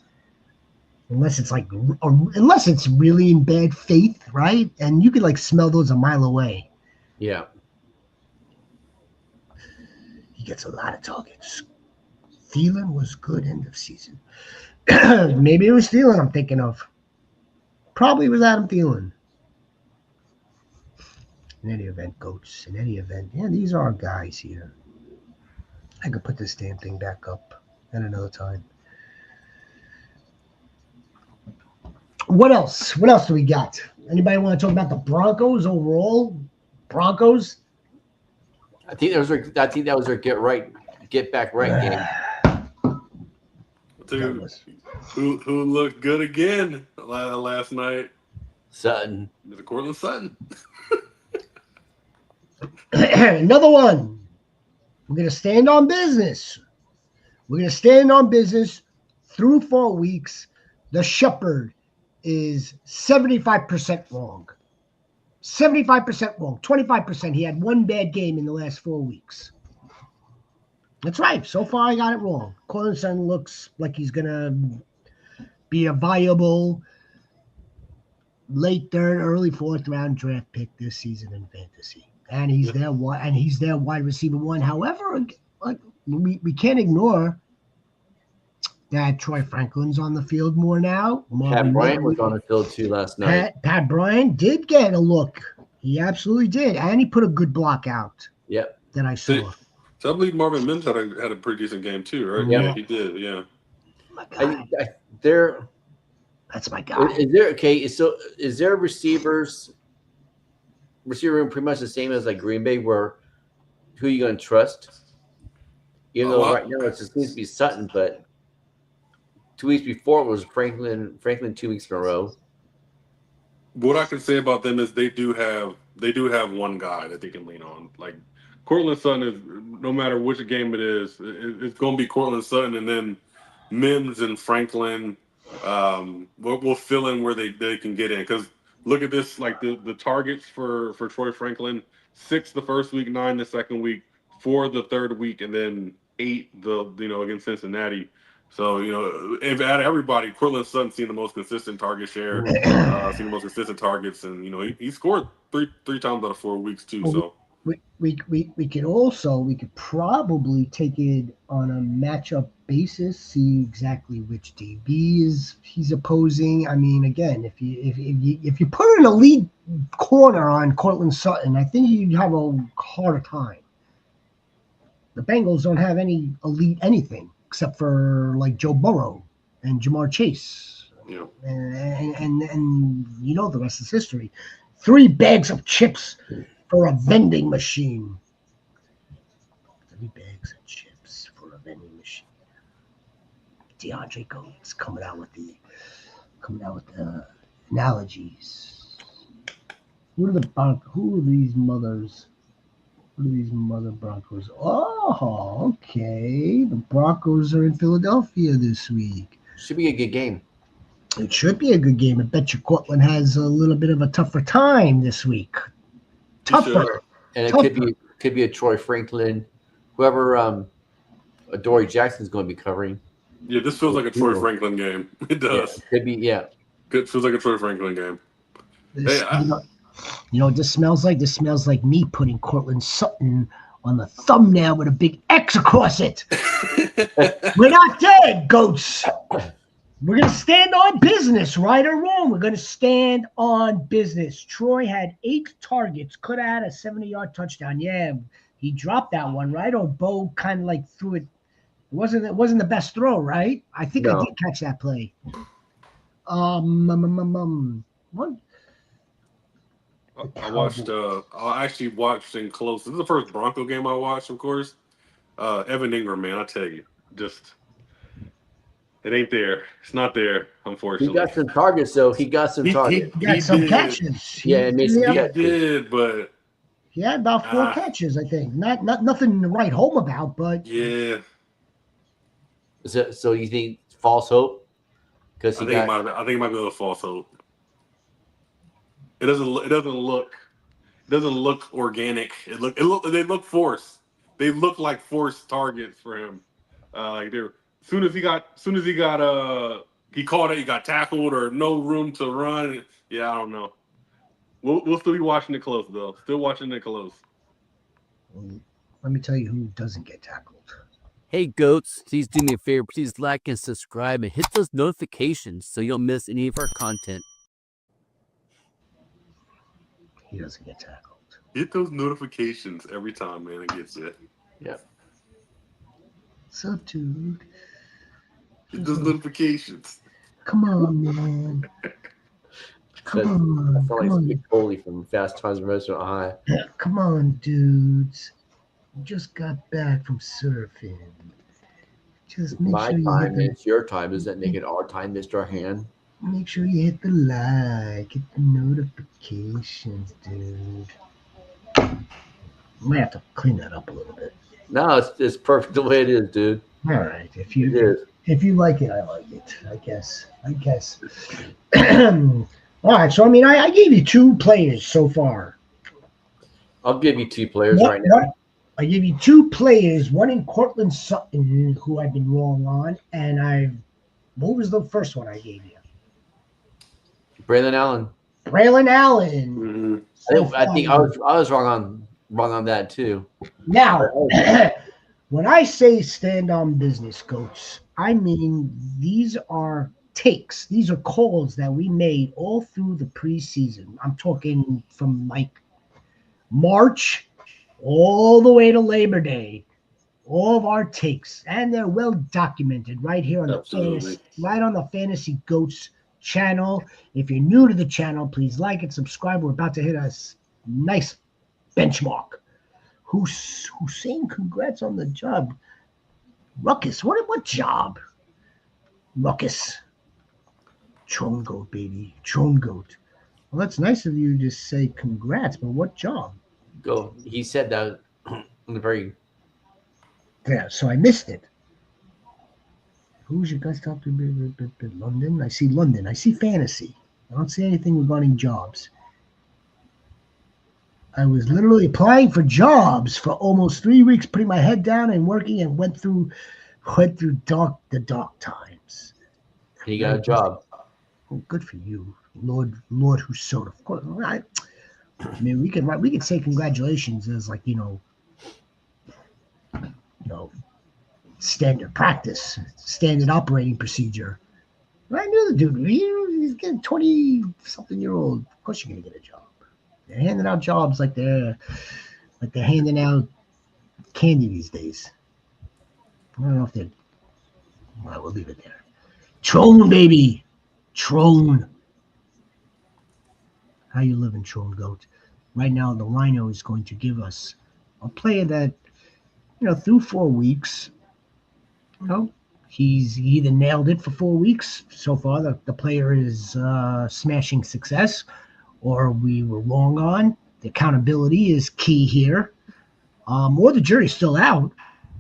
Unless it's really in bad faith, right? And you could like smell those a mile away. Yeah. He gets a lot of targets. Thielen was good end of season. Maybe it was Thielen I'm thinking of. Probably was Adam Thielen. In any event, Goats. In any event. Yeah, these are our guys here. I could put this damn thing back up at another time. What else? What else do we got? Anybody want to talk about the Broncos overall? Broncos? I think that was their get back right game. Dude, who looked good again last night? Sutton. The Cortland Sutton. Another one. We're going to stand on business. We're going to stand on business through 4 weeks. The Shepherd is 75% wrong. 75% wrong. 25%. He had one bad game in the last 4 weeks. That's right. So far, I got it wrong. Cortland looks like he's going to be a viable late third, early fourth round draft pick this season in fantasy. And he's their wide receiver one. However, we can't ignore that Troy Franklin's on the field more now. Pat Bryant was on the field too last night. Pat Bryant did get a look. He absolutely did. And he put a good block out. Yep. That I saw. So I believe Marvin Mims had a pretty decent game too, right? Yeah, he did. Yeah. They're That's my guy. Is there receiver room pretty much the same as like Green Bay, where who are you going to trust? Even though right now it just seems to be Sutton, but 2 weeks before it was Franklin 2 weeks in a row. What I can say about them is they do have one guy that they can lean on. Like Cortland Sutton is, no matter which game it is, it's going to be Cortland Sutton, and then Mims and Franklin will fill in where they can get in. Because look at this, like the targets for Troy Franklin: 6 the first week, 9 the second week, 4 the third week, and then 8 against Cincinnati. So, if out of everybody, Cortland Sutton's seen the most consistent target share, seen the most consistent targets, and he scored three times out of 4 weeks too. So we could probably take it on a matchup basis, see exactly which DB he's opposing. I mean, again, if you put an elite corner on Cortland Sutton, I think you'd have a harder time. The Bengals don't have any elite anything except for like Joe Burrow and Jamar Chase. Yeah. And the rest is history. 3 bags of chips for a vending machine. 3 bags of chips for a vending machine. DeAndre Goats coming out with the analogies. Who are these mothers? What are these mother Broncos? Oh, okay. The Broncos are in Philadelphia this week. Should be a good game. It should be a good game. I bet you Cortland has a little bit of a tougher time this week. Tougher. And it could be a Troy Franklin, whoever Dory Jackson's going to be covering. Yeah, this feels like a Troy Franklin game. It does. Yeah, could be, yeah. It feels like a Troy Franklin game. This smells like? This smells like me putting Cortland Sutton on the thumbnail with a big X across it. We're not dead, Goats. We're going to stand on business, right or wrong. We're going to stand on business. Troy had 8 targets, could have had a 70-yard touchdown. Yeah, he dropped that one, right? Or Bo kind of like threw it. It wasn't the best throw, right? I think I did catch that play. What? I actually watched in close. This is the first Bronco game I watched, of course. Evan Ingram, man, I tell you, just it ain't there. It's not there, unfortunately. He got some targets, though. He got some targets. He got some catches. He did, but he had about 4 catches, I think. Not nothing to write home about, but yeah. So you think false hope? I think it might be a little false hope. It doesn't look organic. They look forced. They look like forced targets for him. Soon as he caught it, he got tackled or no room to run. Yeah, I don't know. We'll still be watching it close though. Still watching it close. Let me tell you who doesn't get tackled. Hey Goats, please do me a favor. Please like and subscribe and hit those notifications so you don't miss any of our content. He doesn't get tackled. Hit those notifications every time, man. It gets you. Yeah. What's up, dude? Hit those notifications. Come on, man. Come on. I feel like Mick Foley from Fast Times at Restaurant High. Come on, dudes. Just got back from surfing. Just make My sure time is your time. Does that make it our time, Mr. Hand? Make sure you hit the like, hit the notifications, dude. I might have to clean that up a little bit. No, it's perfect the way it is, dude. All right, if you like it, I like it. I guess. All right, so I gave you 2 players so far. I'll give you 2 players right now. I gave you 2 players, one in Cortland Sutton, who I've been wrong on, and what was the first one I gave you? Braylon Allen. Mm-hmm. So I think I was wrong on that too. Now, when I say stand on business, Goats, I mean these are takes. These are calls that we made all through the preseason. I'm talking from like March all the way to Labor Day. All of our takes, and they're well documented right here on the Fantasy Goats channel. If you're new to the channel, please like and subscribe. We're about to hit a nice benchmark. Who's saying congrats on the job? Ruckus, what job? Ruckus. Trone Goat, baby. Trone Goat. Well, that's nice of you to say congrats, but what job? Go. He said that in the very. Yeah, so I missed it. Who's you guys talking to? London? I see London. I see fantasy. I don't see anything regarding jobs. I was literally applying for jobs for almost 3 weeks, putting my head down and working, and went through the dark times. He got a job. Oh, good for you, Lord Hussein. Of course, I mean, we could say congratulations as like standard practice, standard operating procedure. I knew the dude. He's getting 20-something-year-old. Of course, you're gonna get a job. They're handing out jobs like they're handing out candy these days. I don't know if they're. Well, we'll leave it there. Trone, baby, Trone. How you living, Trone Goat? Right now, the Rhino is going to give us a player that, through 4 weeks, he's either nailed it for 4 weeks so far. The player is smashing success, or we were wrong on. The accountability is key here. Or the jury's still out,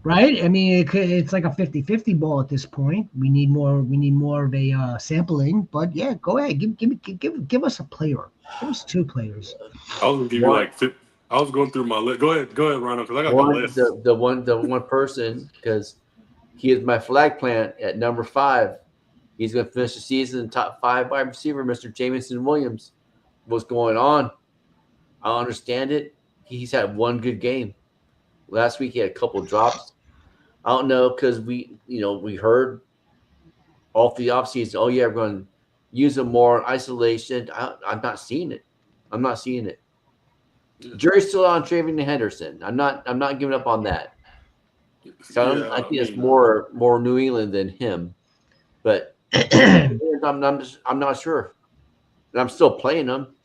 right? I mean, it's like a 50-50 ball at this point. We need more of a sampling. But yeah, go ahead. Give us a player. Give us 2 players. I was gonna give you I was going through my list. Go ahead, Rhino, because I got the list. The one person, because he is my flag plant at number 5. He's going to finish the season in top 5 wide receiver, Mr. Jameson Williams. What's going on? I don't understand it. He's had one good game. Last week he had a couple drops. I don't know, because we heard off the offseason, oh yeah, we're going to use him more in isolation. I'm not seeing it. I'm not seeing it. Jury's still on Travion Henderson. I'm not giving up on that. So I think it's more New England than him, but I'm not sure. And I'm still playing them.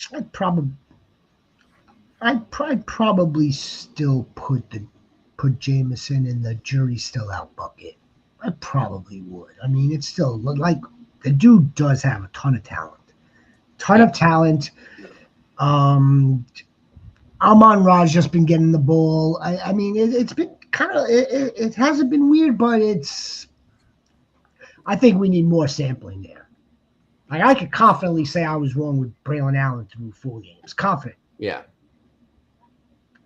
I'd probably still put Jameson in the jury still out bucket. I probably would. I mean, it's still like the dude does have a ton of talent. Amon-Ra's just been getting the ball. I mean, it's been kind of it hasn't been weird, but I think we need more sampling there. Like, I could confidently say I was wrong with Braylon Allen through 4 games. Confident. Yeah.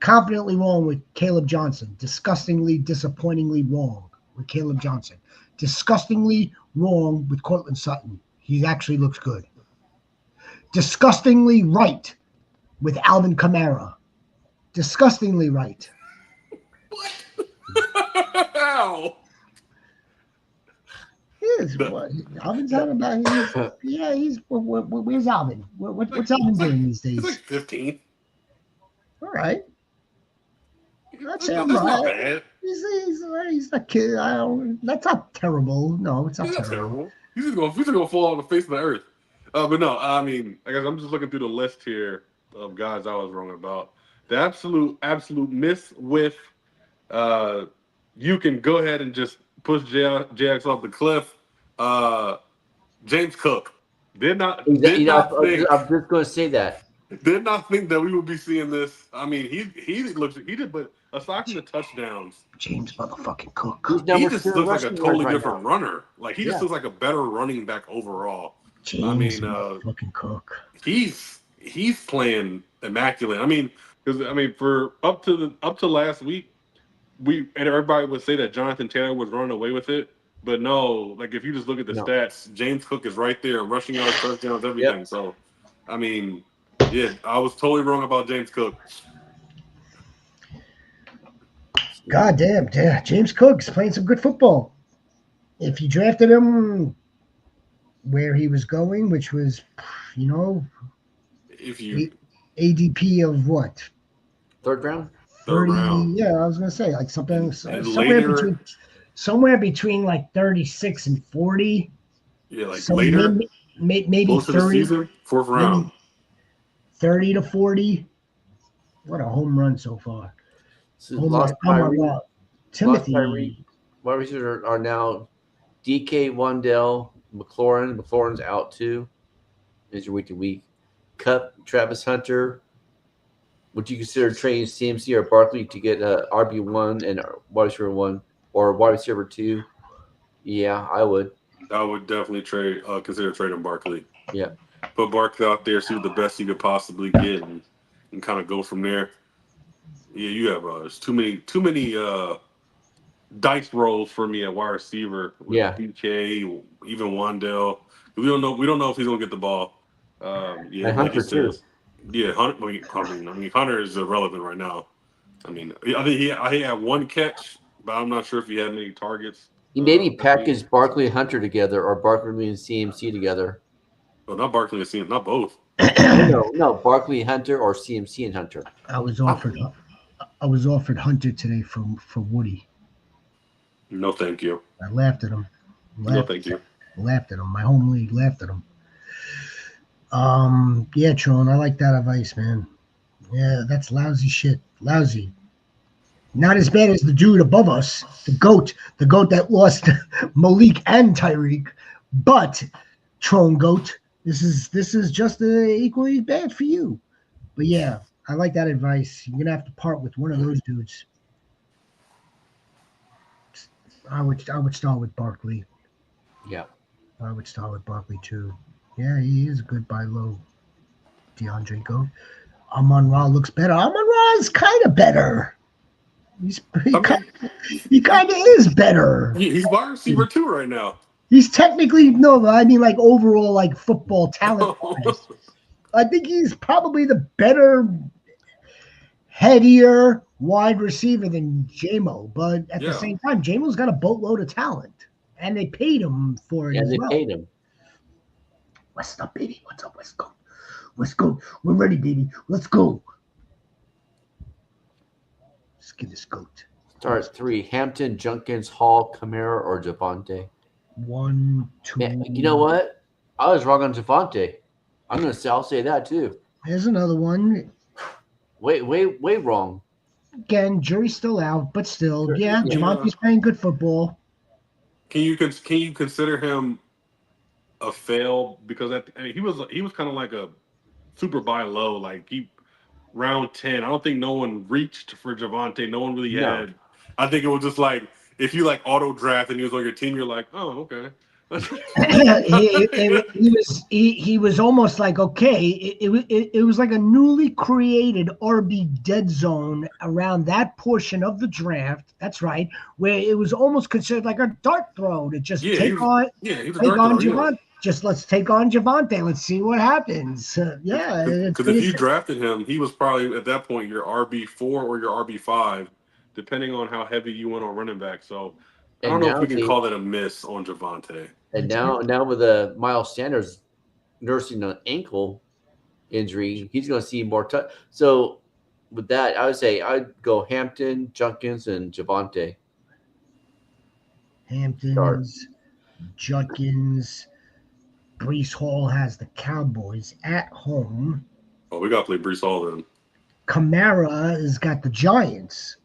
Confidently wrong with Caleb Johnson. Disgustingly, disappointingly wrong with Caleb Johnson. Disgustingly wrong with Cortland Sutton. He actually looks good. Disgustingly right with Alvin Kamara. Disgustingly right. What? How? Alvin's out about. He's. Where's Alvin? What's Alvin doing these days? He's like 15. All right. That's not bad. He's not kid. That's not terrible. No, it's not terrible. He's just gonna fall on the face of the earth. But no, I mean, I guess I'm just looking through the list here of guys I was wrong about. The absolute miss with you can go ahead and just push JX off the cliff. James Cook did not. I'm just going to say that. Did not think that we would be seeing this. I mean, he did, but aside from the touchdowns, James motherfucking Cook, he just looks like a totally different runner. Like, he just looks like a better running back overall. James fucking Cook. He's playing immaculate. I mean, because for up to last week, everybody would say that Jonathan Taylor was running away with it, but no. Like, if you just look at the stats, James Cook is right there, rushing yards, touchdowns, everything. Yep. So, I mean, yeah, I was totally wrong about James Cook. God damn, James Cook's playing some good football. If you drafted him where he was going, which was, if you ADP of what? Third round? 30, round. Yeah, I was gonna say like somewhere between like 36 and 40. Yeah, like later. maybe Close to the 30, season, fourth round. maybe 30 to 40. What a home run so far. So Oh lost my Kyrie. God. Lost Timothy. Kyrie. Wide receivers are now DK, Wandell, McLaurin. McLaurin's out too. Injured week to week. Cup, Travis Hunter. Would you consider trading CMC or Barkley to get RB1 and wide receiver 1 or wide receiver 2? Yeah, I would. I would definitely consider trading Barkley. Yeah. Put Barkley out there, see what the best you could possibly get, and kind of go from there. Yeah, you have there's too many dice rolls for me at wide receiver with BK, even Wandell. We don't know if he's gonna get the ball. Yeah, And like you Hunter too. said. Yeah, Hunter. Hunter is irrelevant right now. I think he had one catch, but I'm not sure if he had many targets. He maybe packaged Barkley and Hunter together, or Barkley and CMC together. Well, not Barkley and CMC, not both. No, Barkley and Hunter or CMC and Hunter. I was offered Hunter today for Woody. No, thank you. I laughed at him. No, thank you. Laughed at him. My home league laughed at him. Yeah, Tron, I like that advice, man. Yeah, that's lousy shit. Lousy. Not as bad as the dude above us, the goat that lost Malik and Tyreek. But Tron Goat, this is just equally bad for you. But yeah, I like that advice. You're gonna have to part with one of those dudes. I would start with Barkley. Yeah. I would start with Barkley too. Yeah, he is a good buy low. DeAndre Goat. Amon-Ra looks better. Amon-Ra is kind of better. He kind of is better. He's wide receiver too right now. He's technically I mean like overall like football talent. I think he's probably the better, headier wide receiver than J-Mo. But at the same time, J-Mo's got a boatload of talent, and they paid him for it. Yeah, as they well. paid him. What's up, baby? What's up? Let's go. Let's go. We're ready, baby. Let's go. Let's get this goat. Start at 3. Hampton, Junkins, Hall, Kamara, or Javante. 1, 2. Man, you know what? I was wrong on Javante. I'll say that too. There's another one. Way wrong. Again, jury's still out, but still, yeah. Javante's playing good football. Can you consider him a fail? Because he was kind of like a super buy low, like round 10. I don't think no one reached for Javante. No one really had. I think it was just like if you like auto draft and he was on your team, you're like, oh, okay. he was almost like it was like a newly created RB dead zone around that portion of the draft. That's right, where it was almost considered like a dart throw to just take on Javante. Just let's take on Javante. Let's see what happens. Because if you drafted him, he was probably at that point your RB4 or your RB5, depending on how heavy you went on running back. So I don't know if we can call that a miss on Javante. And now with Miles Sanders nursing an ankle injury, he's going to see more touch. So with that, I would say I'd go Hampton, Junkins, and Javante. Hamptons, Junkins. Breece Hall has the Cowboys at home. Oh, we got to play Breece Hall then. Kamara has got the Giants.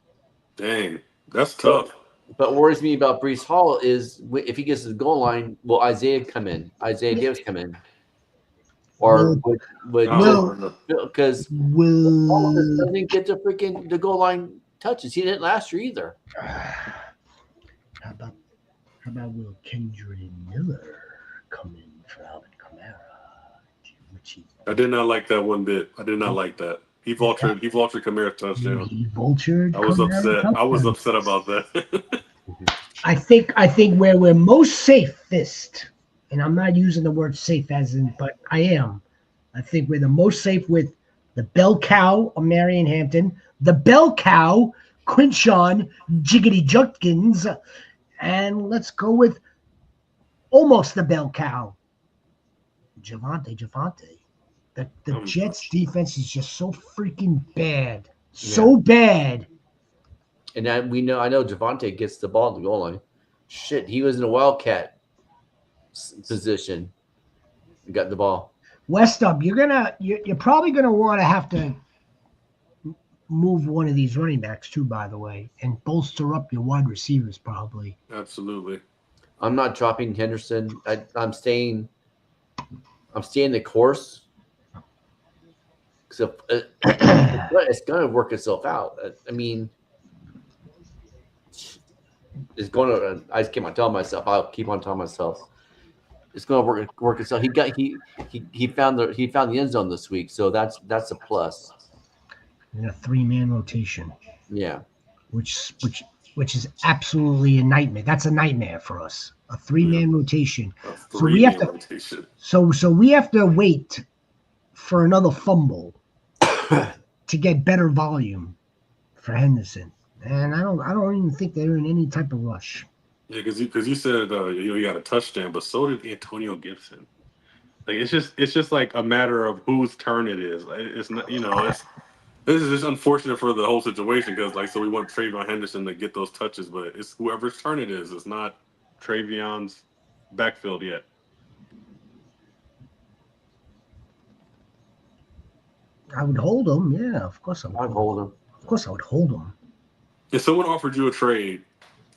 Dang, that's tough. But what worries me about Breece Hall is if he gets to the goal line, will Isaiah Davis come in? Or because Hall doesn't get the goal line touches. He didn't last year either. How about will Kendrick Miller come in for Alvin Kamara? I did not like that one bit. I did not like that. He vultured Kamara's touchdown. He vultured. I was upset. I was upset about that. I think where we're most safest, and I'm not using the word safe as in, but I am. I think we're the most safe with the bell cow of Marion Hampton, the bell cow, Quinshawn, Jiggity Junkins, and let's go with almost the bell cow, Javante. The Jets defense is just so freaking bad. So bad. And I know Javante gets the ball at the goal line. Shit, he was in a wildcat position. got the ball. West up, you're probably gonna want to have to move one of these running backs too, by the way, and bolster up your wide receivers probably. Absolutely. I'm not dropping Henderson. I'm staying the course. So it's going to work itself out. I mean, it's going to. I just keep on telling myself. I'll keep on telling myself. It's going to work itself. He found the end zone this week, so that's a plus. In a 3-man rotation. Yeah. Which is absolutely a nightmare. That's a nightmare for us. A 3-man rotation. So we have to. Rotation. So we have to wait for another fumble to get better volume for Henderson, and I don't even think they're in any type of rush. Yeah, because you said you got a touchdown, but so did Antonio Gibson. Like it's just like a matter of whose turn it is. It's not this is just unfortunate for the whole situation because so we want Travion Henderson to get those touches, but it's whoever's turn it is. It's not Travion's backfield yet. I would hold him. Yeah, of course I would. I'd hold him. Of course I would hold him. If someone offered you a trade,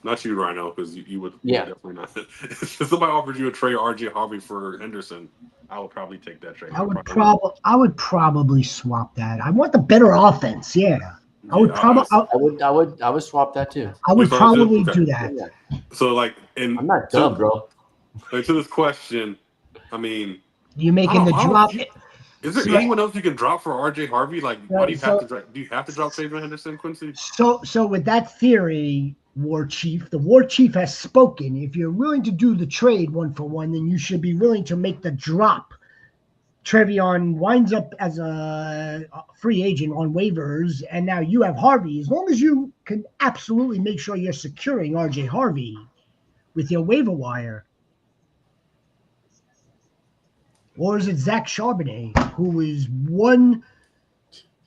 not you, Rhino, because you would definitely not. If somebody offered you a trade, RJ Harvey for Henderson, I would probably take that trade. I would probably swap that. I want the better offense. Yeah, I would swap that too. I would probably do that. Yeah. So I'm not dumb, bro. To this question, I mean, you making the drop. Is there anyone else you can drop for RJ Harvey? Why do you have to drop? Do you have to drop Travion Henderson, Quincy? So with that theory, the War Chief has spoken. If you're willing to do the trade 1-for-1, then you should be willing to make the drop. Travion winds up as a free agent on waivers, and now you have Harvey. As long as you can absolutely make sure you're securing RJ Harvey with your waiver wire. Or is it Zach Charbonnet, who is one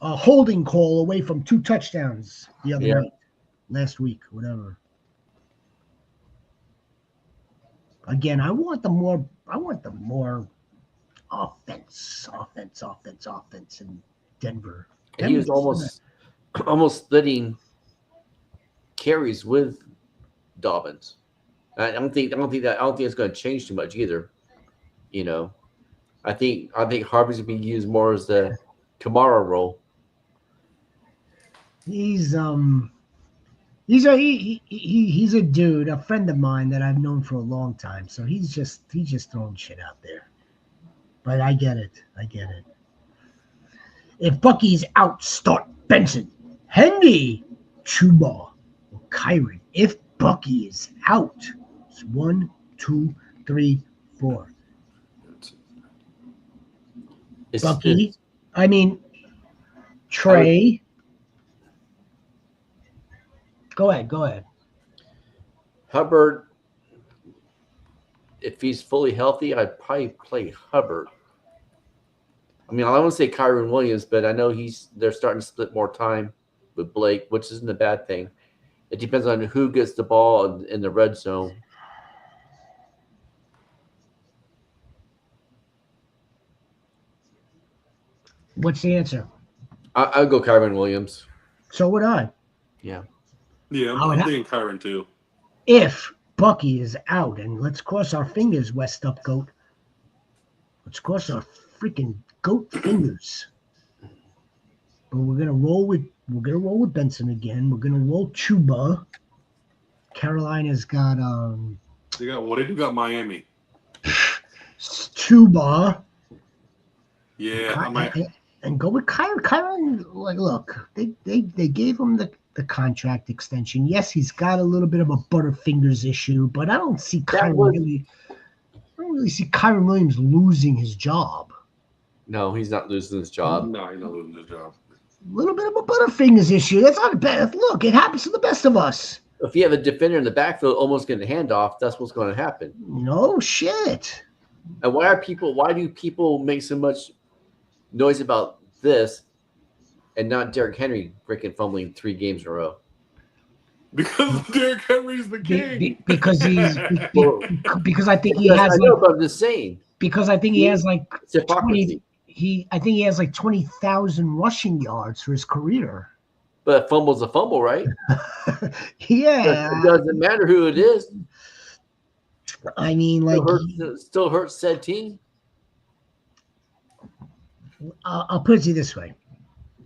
holding call away from 2 touchdowns the other night, last week, whatever. Again, I want the more offense in Denver. He was almost splitting carries with Dobbins. I don't think it's going to change too much either. I think Harvey's gonna be used more as the Kamara role. He's a dude, a friend of mine that I've known for a long time. So he's just throwing shit out there. But I get it. If Bucky's out, start Benson, Hendy, Chuba, or Kyron. If Bucky is out, it's 1, 2, 3, 4. Bucky. Trey. Go ahead. Hubbard, if he's fully healthy, I'd probably play Hubbard. I don't want to say Kyron Williams, but I know they're starting to split more time with Blake, which isn't a bad thing. It depends on who gets the ball in the red zone. What's the answer? I'll go Kyron Williams. So would I. Yeah. Yeah, I'm thinking Kyron too. If Bucky is out, and let's cross our fingers, West Up Goat. Let's cross our freaking goat fingers. But we're gonna roll with Benson again. We're gonna roll Chuba. Carolina's got They got Miami. Chuba. Yeah, and go with Kyron. Kyron, look, they gave him the contract extension. Yes, he's got a little bit of a butterfingers issue, but I don't see Kyron really see Kyron Williams losing his job. No, he's not losing his job. No, he's not losing his job. A little bit of a butterfingers issue. That's not bad. Look, it happens to the best of us. If you have a defender in the backfield almost getting a handoff, that's what's going to happen. No shit. And why do people make so much noise about this and not Derrick Henry freaking fumbling 3 games in a row? Because Derrick Henry's the king. Because I think he has. I know, but I'm just saying. because I think he has like It's hypocrisy. I think he has like 20,000 rushing yards for his career. But a fumble's a fumble, right? Yeah, It doesn't matter who it is. I mean, like, Still hurts said team. I'll put it to you this way.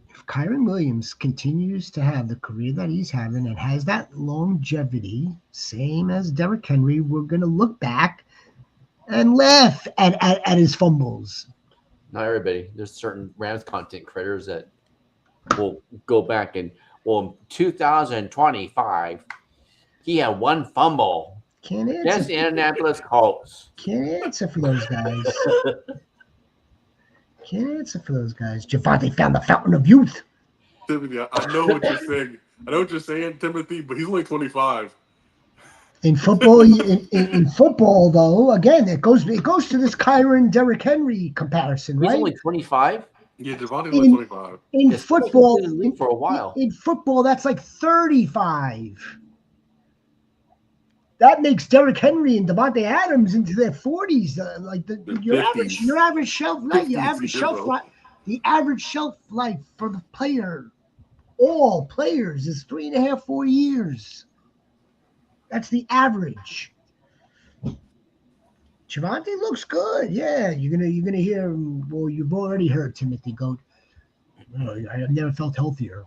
If Kyron Williams continues to have the career that he's having and has that longevity, same as Derrick Henry, we're going to look back and laugh at his fumbles. Not everybody. There's certain Rams content creators that will go back and, in 2025, he had one fumble. Can't answer. That's the Indianapolis Colts. Can't answer for those guys. Can't answer for those guys. Javante found the fountain of youth. Timothy, I know what you're saying. I know what you're saying, Timothy, but he's only 25. In football, in football, though, again, it goes to this Kyron Derrick Henry comparison, right? He's only 25. Yeah, Javante's only 25. In Yes, football, he's been in the league for a while. In football, that's like 35. That makes Derrick Henry and Devontae Adams into their 40s. Your average shelf life, the average shelf life for the player, all players, is 3.5, 4 years. That's the average. Javante looks good. Yeah, you're gonna hear. Well, you've already heard Timothy Goat. I've never felt healthier.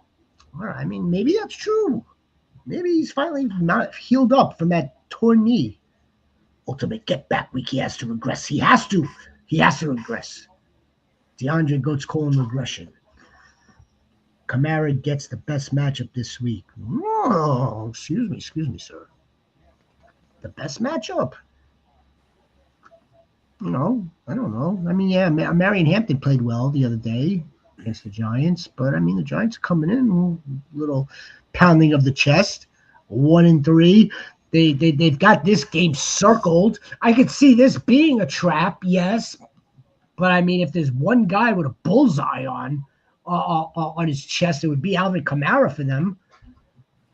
Well, I mean, maybe that's true. Maybe he's finally not healed up from that torn knee. Ultimate get back week. He has to regress. He has to regress. DeAndre Goat's calling regression. Kamara gets the best matchup this week. Oh, excuse me, sir. The best matchup. I don't know. I mean, yeah, Marion Hampton played well the other day against the Giants, but I mean, the Giants are coming in, little pounding of the chest. 1-3. They've got this game circled. I could see this being a trap, yes, but I mean, if there's one guy with a bullseye on his chest, it would be Alvin Kamara for them.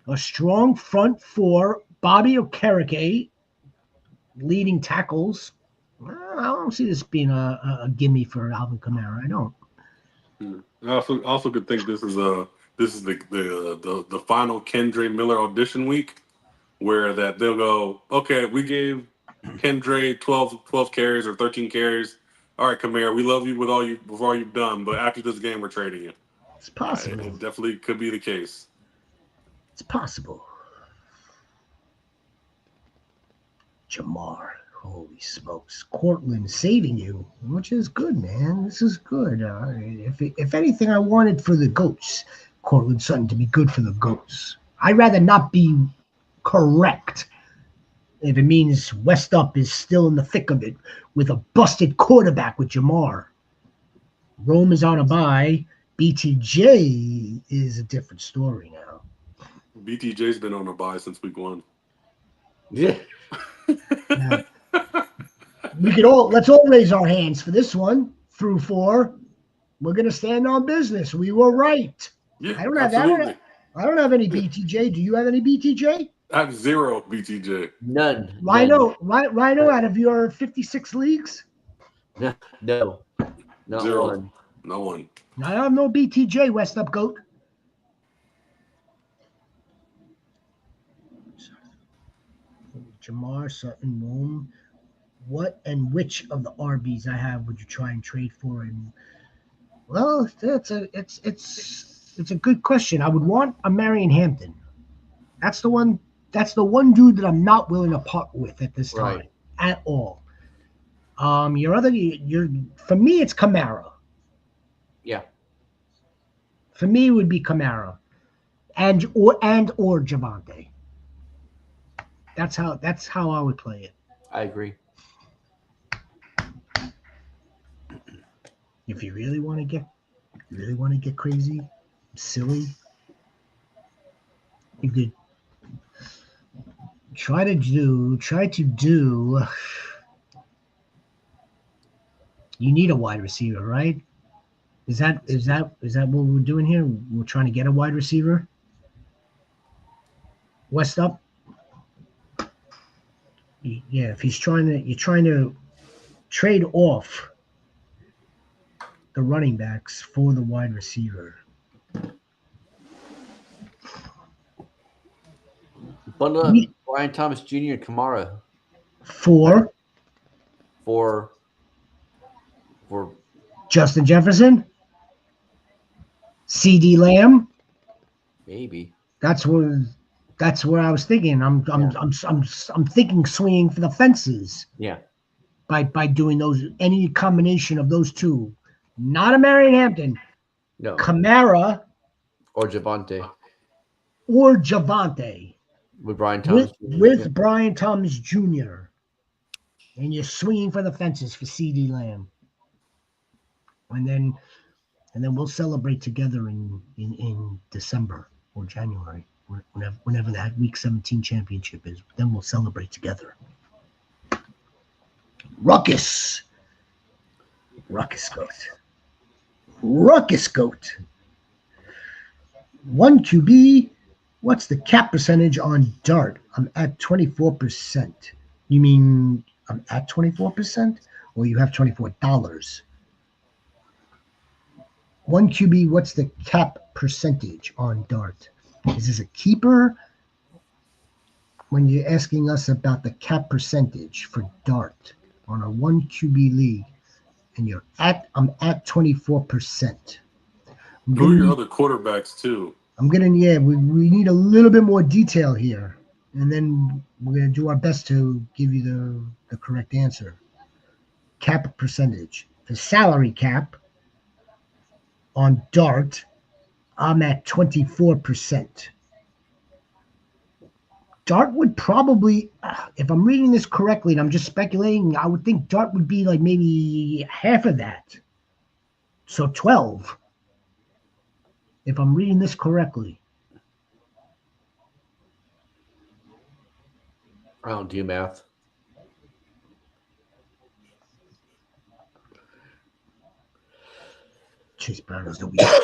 A strong front four. Bobby Okereke leading tackles. I don't see this being a gimme for Alvin Kamara. I don't. I also could think this is the final Kendra Miller audition week, where that they'll go, okay, we gave Kendra 12 carries or 13 carries. All right, Kamara, we love you with all you've done, but after this game, we're trading you. It's possible. It definitely could be the case. It's possible. Jamar, holy smokes. Cortland saving you, which is good, man. This is good. If anything, I wanted for the Goats, Cortland Sutton to be good for the Goats. I'd rather not be correct if it means West Up is still in the thick of it with a busted quarterback with Jamar. Rome is on a bye. BTJ is a different story now. BTJ's been on a bye since week 1. Yeah. Let's all raise our hands for this one through 4. We're gonna stand on business. We were right. Yeah, I don't have any BTJ. Do you have any BTJ? I have 0 BTJ. None. Rhino, out of your 56 leagues? No. Not 0. one. No one. I have no BTJ, West Up Goat. Jamar, Sutton, Rome. What and which of the RBs I have would you try and trade for? And well, it's a good question. I would want a Marion Hampton. That's the one dude that I'm not willing to part with at this time at all. For me, it's Kamara. Yeah. For me, it would be Kamara, or Javante. That's how I would play it. I agree. If you really want to get crazy, silly, you could try to do. You need a wide receiver, right? Is that what we're doing here? We're trying to get a wide receiver. West Up. Yeah, if you're trying to trade off the running backs for the wide receiver. Bundle up Brian Thomas Jr. and Kamara For Justin Jefferson, CD Lamb. maybe. That's where I was thinking. I'm thinking swinging for the fences. Yeah. By doing any combination of those two, not a Marion Hampton, No. Kamara Or Javante. or Javante With Brian Thomas with Brian Thomas Jr. And you're swinging for the fences for CD Lamb, and then we'll celebrate together in December or January, whenever that Week 17 championship is. Then we'll celebrate together. Ruckus goat. 1 QB. What's the cap percentage on Dart? I'm at 24%. You mean I'm at 24%? Or you have $24? 1 QB, what's the cap percentage on Dart? Is this a keeper? When you're asking us about the cap percentage for Dart on a 1 QB league, and I'm at 24%. Who are your other quarterbacks too? We need a little bit more detail here, and then we're gonna do our best to give you the correct answer. Cap percentage. The salary cap on Dart, I'm at 24%. Dart would probably, if I'm reading this correctly, and I'm just speculating, I would think Dart would be like maybe half of that. So 12, if I'm reading this correctly. I don't do math. Chase Brown is the weakest.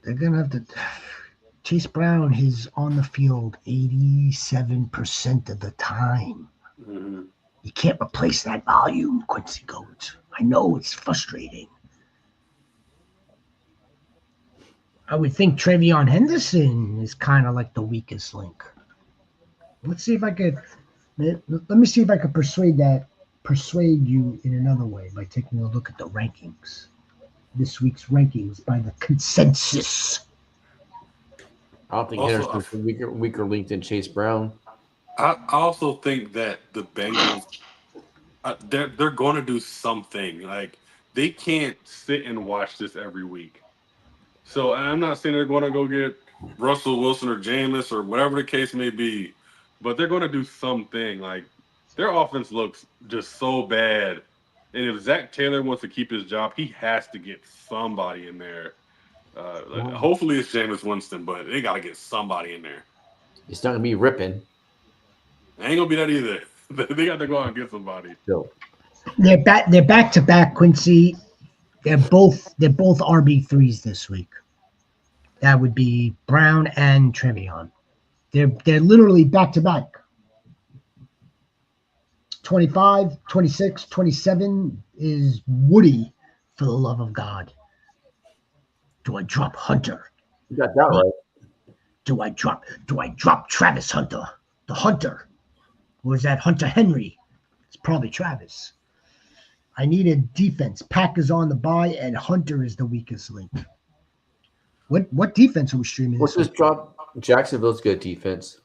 They're going to have to... Chase Brown is on the field 87% of the time. Mm-hmm. You can't replace that volume, Quincy Goats. I know it's frustrating. I would think Travion Henderson is kind of like the weakest link. Let's see if I could... Let me see if I could persuade you in another way by taking a look at the rankings. This week's rankings by the consensus. I don't think Henderson's weaker link than Chase Brown. I also think that the Bengals, they're going to do something. Like, they can't sit and watch this every week. So I'm not saying they're going to go get Russell Wilson or Jameis or whatever the case may be, but they're going to do something. Like, their offense looks just so bad. And if Zach Taylor wants to keep his job, he has to get somebody in there. Hopefully it's Jameis Winston, but they got to get somebody in there. It's not going to be Rippin. It ain't going to be that either. They got to go out and get somebody. Still. They're back to back, Quincy. They're both RB3s this week. That would be Brown and Trevion. They're literally back to back. 25, 26, 27 is Woody, for the love of God. Do I drop Hunter? You got that right. Do I drop Travis Hunter? The Hunter. Or is that Hunter Henry? It's probably Travis. I need a defense. Pack is on the bye, and Hunter is the weakest link. What defense are we streaming? What's this drop? Jacksonville's good defense.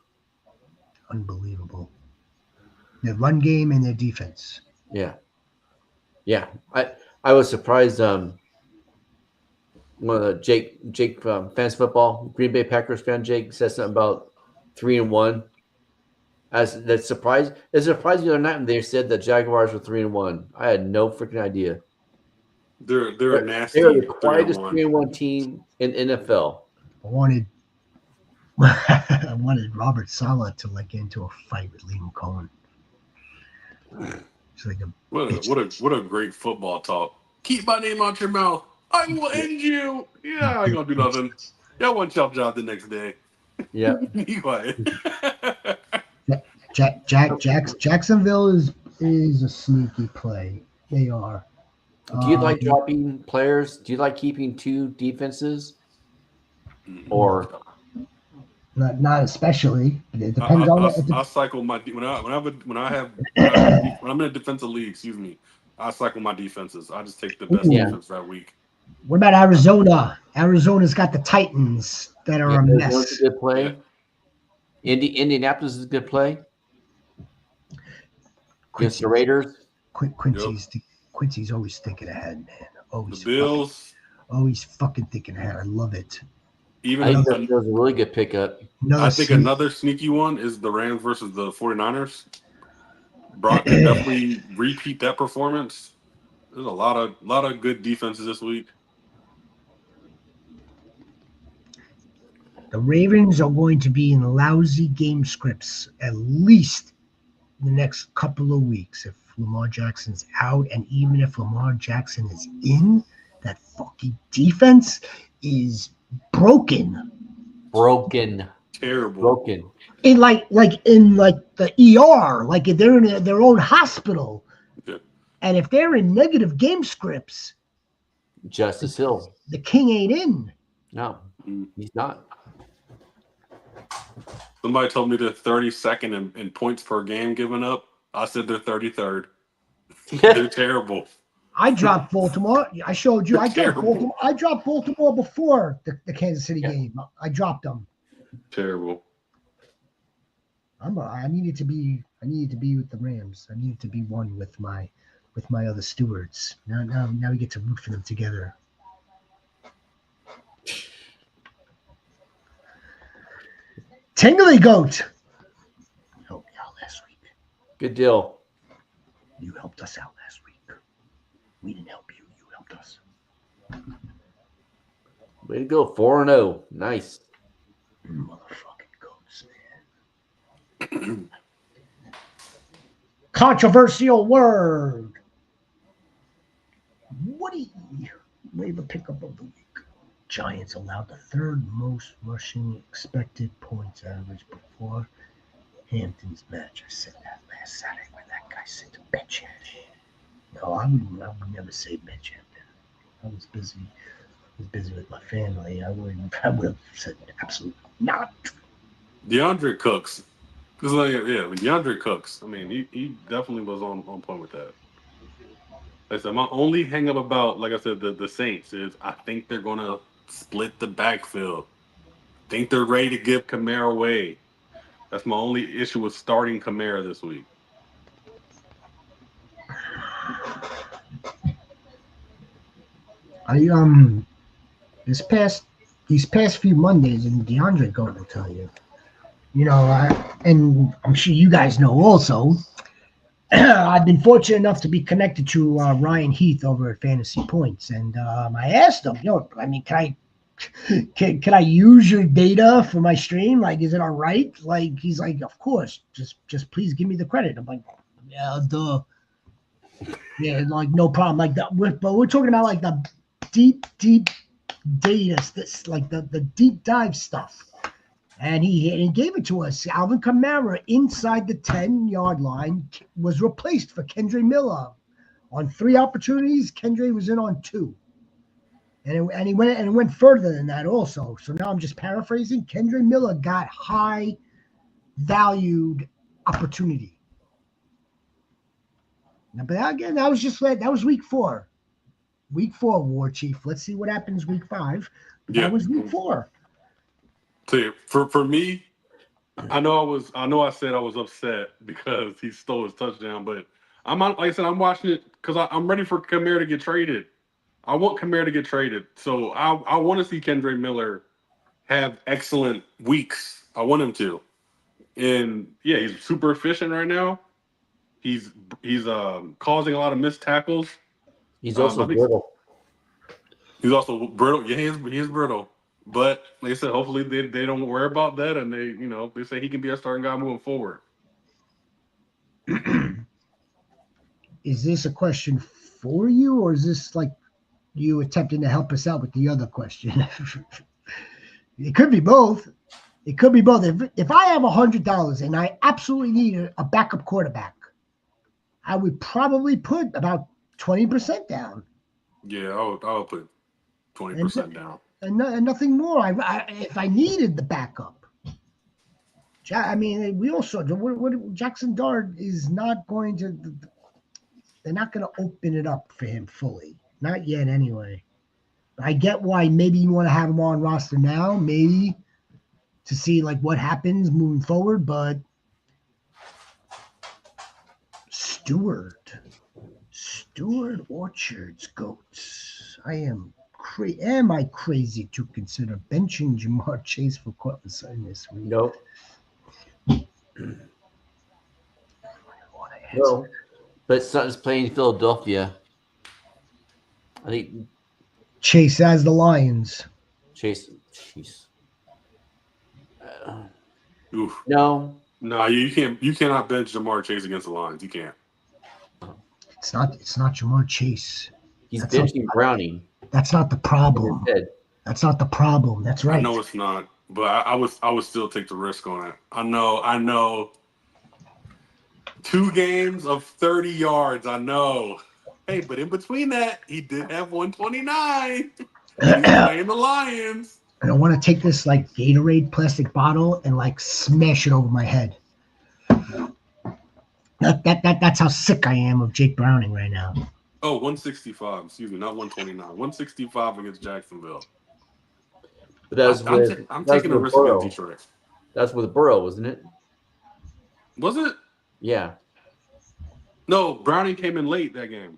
Unbelievable. Their run game and their defense. Yeah. I was surprised. One of the Jake fans football, Green Bay Packers fan Jake said something about 3-1. As that surprised. It surprised the other night when they said that Jaguars were 3-1. I had no freaking idea. They're a nasty. They're the quietest 3-1 team in NFL. I wanted Robert Saleh to get into a fight with Liam Cohen. It's like what a great football talk. Keep my name out your mouth. I will end you. Yeah, I ain't gonna do nothing. Y'all want chop job the next day. Yeah. Be quiet. Jacksonville is a sneaky play. They are. Do you like dropping players? Do you like keeping two defenses? Or not especially. It depends on I cycle my when I'm in a defensive league. Excuse me. I cycle my defenses. I just take the best defense that week. What about Arizona? Arizona's got the Titans that are a mess. Arizona's a good play. Yeah. Indianapolis is a good play. Against the Raiders. Quincy's always thinking ahead, man. Always. The Bills. Always fucking thinking ahead. I love it. I think that was a really good pickup. I think another sneaky one is the Rams versus the 49ers. Brock can definitely repeat that performance. There's a lot of good defenses this week. The Ravens are going to be in lousy game scripts at least the next couple of weeks if Lamar Jackson's out, and even if Lamar Jackson is in, that fucking defense is broken. Terrible. Broken. In like the ER, like if they're in their own hospital. Yeah. And if they're in negative game scripts, Justice Hill. The king ain't in. No, he's not. Somebody told me they're 32nd in points per game given up. I said they're 33rd. They're terrible. I dropped Baltimore. I showed you. I dropped Baltimore before the Kansas City game. I dropped them. Terrible. I needed to be with the Rams. I needed to be one with my other stewards. Now we get to root for them together. Tingly Goat. You helped me out last week. Good deal. You helped us out last week. We didn't help you. You helped us. Way to go. 4-0. Nice. Motherfucking goats, man. Controversial word. Woody. Waiver pickup of the week. Giants allowed the third most rushing expected points average before Hampton's match. I said that last Saturday when that guy said to bench Hampton. No, I would never say bench Hampton. I was busy with my family. I would have said absolutely not. DeAndre Cooks. DeAndre Cooks. I mean, he definitely was on point with that. Like I said, my only hang up about, like I said, the Saints is I think they're going to split the backfield. I think they're ready to give Kamara away. That's my only issue with starting Kamara this week. These past few Mondays, and DeAndre Goat will tell you, and I'm sure you guys know also, I've been fortunate enough to be connected to Ryan Heath over at Fantasy Points, and I asked him, can I use your data for my stream? Like, is it all right? Like, he's like, of course, just please give me the credit. I'm like, yeah, duh. Yeah, like no problem. Like that, but we're talking about like the deep data, this like the deep dive stuff. And he gave it to us. Alvin Kamara inside the 10-yard line was replaced for Kendre Miller. On 3 opportunities, Kendre was in on 2. And it went further than that also. So now I'm just paraphrasing. Kendre Miller got high valued opportunity. Now, but again, that was week 4. Week 4, War Chief. Let's see what happens week 5. But that was week 4. So for me, I know I said I was upset because he stole his touchdown, but I'm watching it because I'm ready for Kamara to get traded. I want Kamara to get traded, so I want to see Kendre Miller have excellent weeks. I want him to, and yeah, he's super efficient right now. He's causing a lot of missed tackles. He's also brittle. He's also brittle. Yeah, he is brittle. But like I said, hopefully they don't worry about that, and they say he can be our starting guy moving forward. Is this a question for you, or is this like you attempting to help us out with the other question? It could be both. It could be both. If I have $100 and I absolutely need a backup quarterback, I would probably put about 20% down. Yeah, I'll put 20% down. And nothing more. If I needed the backup. I mean, we also what Jackson Dart is not going to. They're not going to open it up for him fully. Not yet, anyway. I get why maybe you want to have him on roster now, maybe to see like what happens moving forward. But Stewart Orchards Goats. Am I crazy to consider benching Jamar Chase for Cortland Sutton this week? No. No. But Sutton's playing Philadelphia. I think Chase has the Lions. Chase. Jeez. Oof. No. No, you can't. You cannot bench Jamar Chase against the Lions. You can't. It's not Jamar Chase. He's benching Browning. That's not the problem. Instead. That's not the problem. That's right. I know it's not, but I would still take the risk on it. I know. 2 games of 30 yards. I know. Hey, but in between that, he did have 129. He's playing the Lions. And I want to take this like Gatorade plastic bottle and like smash it over my head. That's how sick I am of Jake Browning right now. Oh, 165. Excuse me, not 129. 165 against Jacksonville. But that's I'm taking a risk against Detroit. That's with Burrow, wasn't it? Was it? Yeah. No, Browning came in late that game.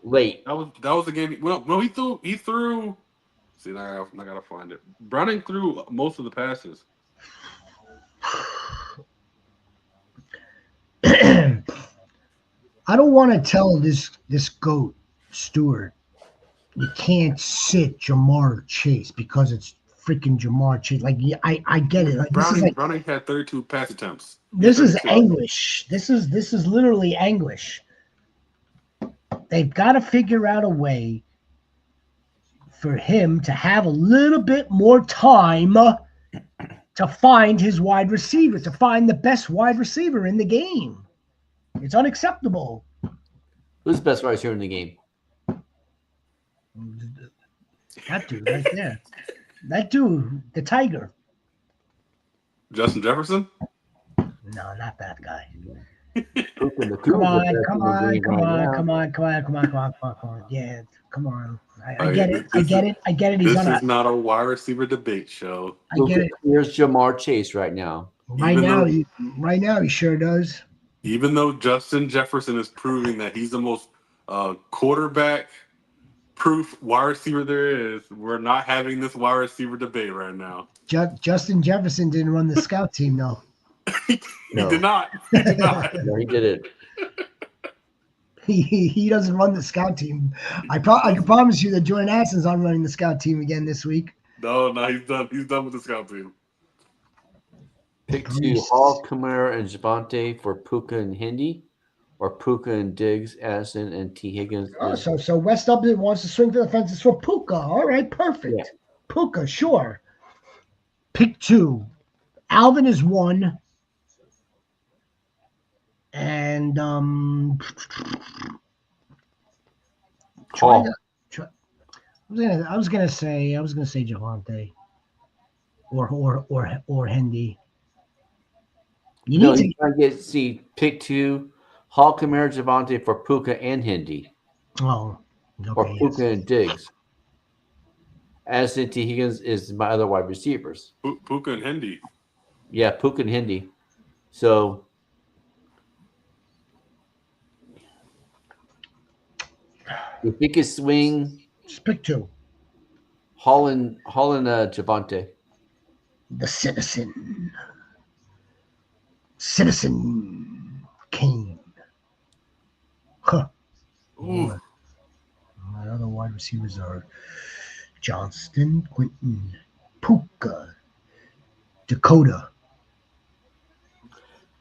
Late. That was the game. Well, no, he threw. See, now I gotta find it. Browning threw most of the passes. I don't want to tell this goat Stewart you can't sit Jamar Chase because it's freaking Jamar Chase. Like I get it. Like, Browning had 32 pass attempts. This is anguish. This is literally anguish. They've got to figure out a way for him to have a little bit more time to find his wide receiver, to find the best wide receiver in the game. It's unacceptable. Who's the best wide receiver in the game? That dude right there. That dude, the Tiger. Justin Jefferson? No, not that guy. Come on. Yeah, come on. I get it. He's this is not a wide receiver debate show. I get it. Here's Jamar Chase right now. Right now, he sure does. Even though Justin Jefferson is proving that he's the most quarterback-proof wide receiver there is, we're not having this wide receiver debate right now. Justin Jefferson didn't run the scout team, though. He did not. He did not. No, he did it. He doesn't run the scout team. I can promise you that Jordan Addison's not running the scout team again this week. No, he's done. He's done with the scout team. Pick 2, Hall, Kamara, and Javonte for Puka and Hindi, or Puka and Diggs, Addison, and T. Higgins. So West Dublin wants to swing for the fences for Puka. All right, perfect. Yeah. Puka, sure. Pick 2. Alvin is 1. And Hall. I was gonna say Javonte or Hendy. Pick 2, Hall, Kamara, Javonte for Puka and Hindi. Oh, okay, or Puka and Diggs. Addison, T. Higgins is my other wide receivers. Puka and Hindi. Yeah, Puka and Hindi. So if he could swing, just pick 2. Hall and Javonte. The Citizen Kane. Huh. Ooh. My other wide receivers are Johnston, Quinton, Puka, Dakota.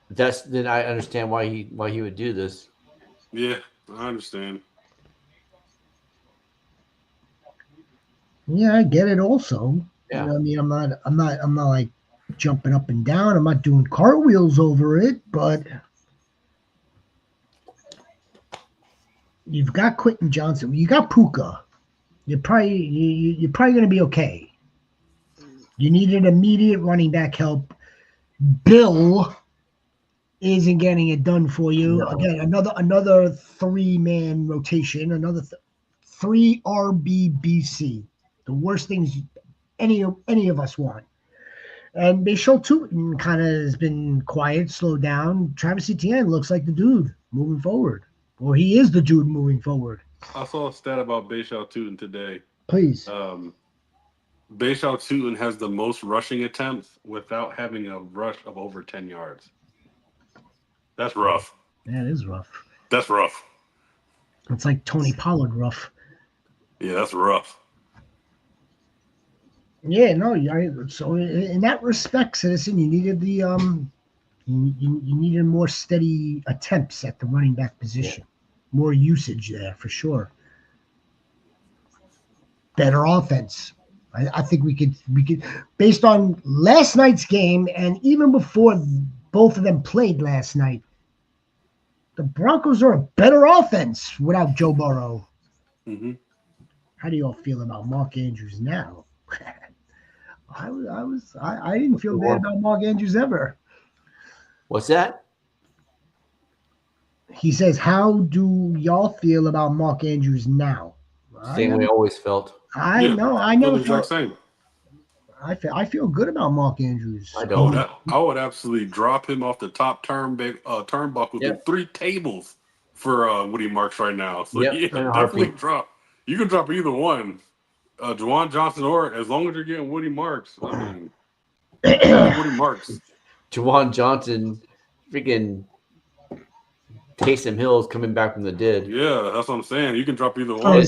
Then I understand why he would do this. Yeah, I understand. Yeah, I get it also. Yeah. You know what I mean, I'm not like jumping up and down. I'm not doing cartwheels over it, but you've got Quentin Johnson. You got Puka. You're probably going to be okay. You need an immediate running back help. Bill isn't getting it done for you. No. Again, another 3-man rotation, another 3 RBBC. The worst things any of us want. And Bashal Tootin kind of has been quiet, slowed down. Travis Etienne looks like the dude moving forward. Or he is the dude moving forward. I saw a stat about Bashal Tootin today. Please. Bashal Tootin has the most rushing attempts without having a rush of over 10 yards. That's rough. That is rough. That's rough. It's like Tony Pollard rough. Yeah, that's rough. Yeah, no. So in that respect, Citizen, you needed the you needed more steady attempts at the running back position, more usage there for sure. Better offense. I think we could based on last night's game and even before both of them played last night. The Broncos are a better offense without Joe Burrow. Mm-hmm. How do you all feel about Mark Andrews now? I didn't feel bad about Mark Andrews ever. What's that? He says, "How do y'all feel about Mark Andrews now?" Same way I always felt. I never the felt. same. I feel good about Mark Andrews. I don't. I would absolutely drop him off the top turnbuckle through 3 tables for Woody Marks right now. So yeah, definitely drop. You can drop either one, Juwan Johnson, or as long as you're getting Woody Marks. I mean, Woody Marks. Juwan Johnson, freaking Taysom Hill's coming back from the dead. Yeah, that's what I'm saying. You can drop either one.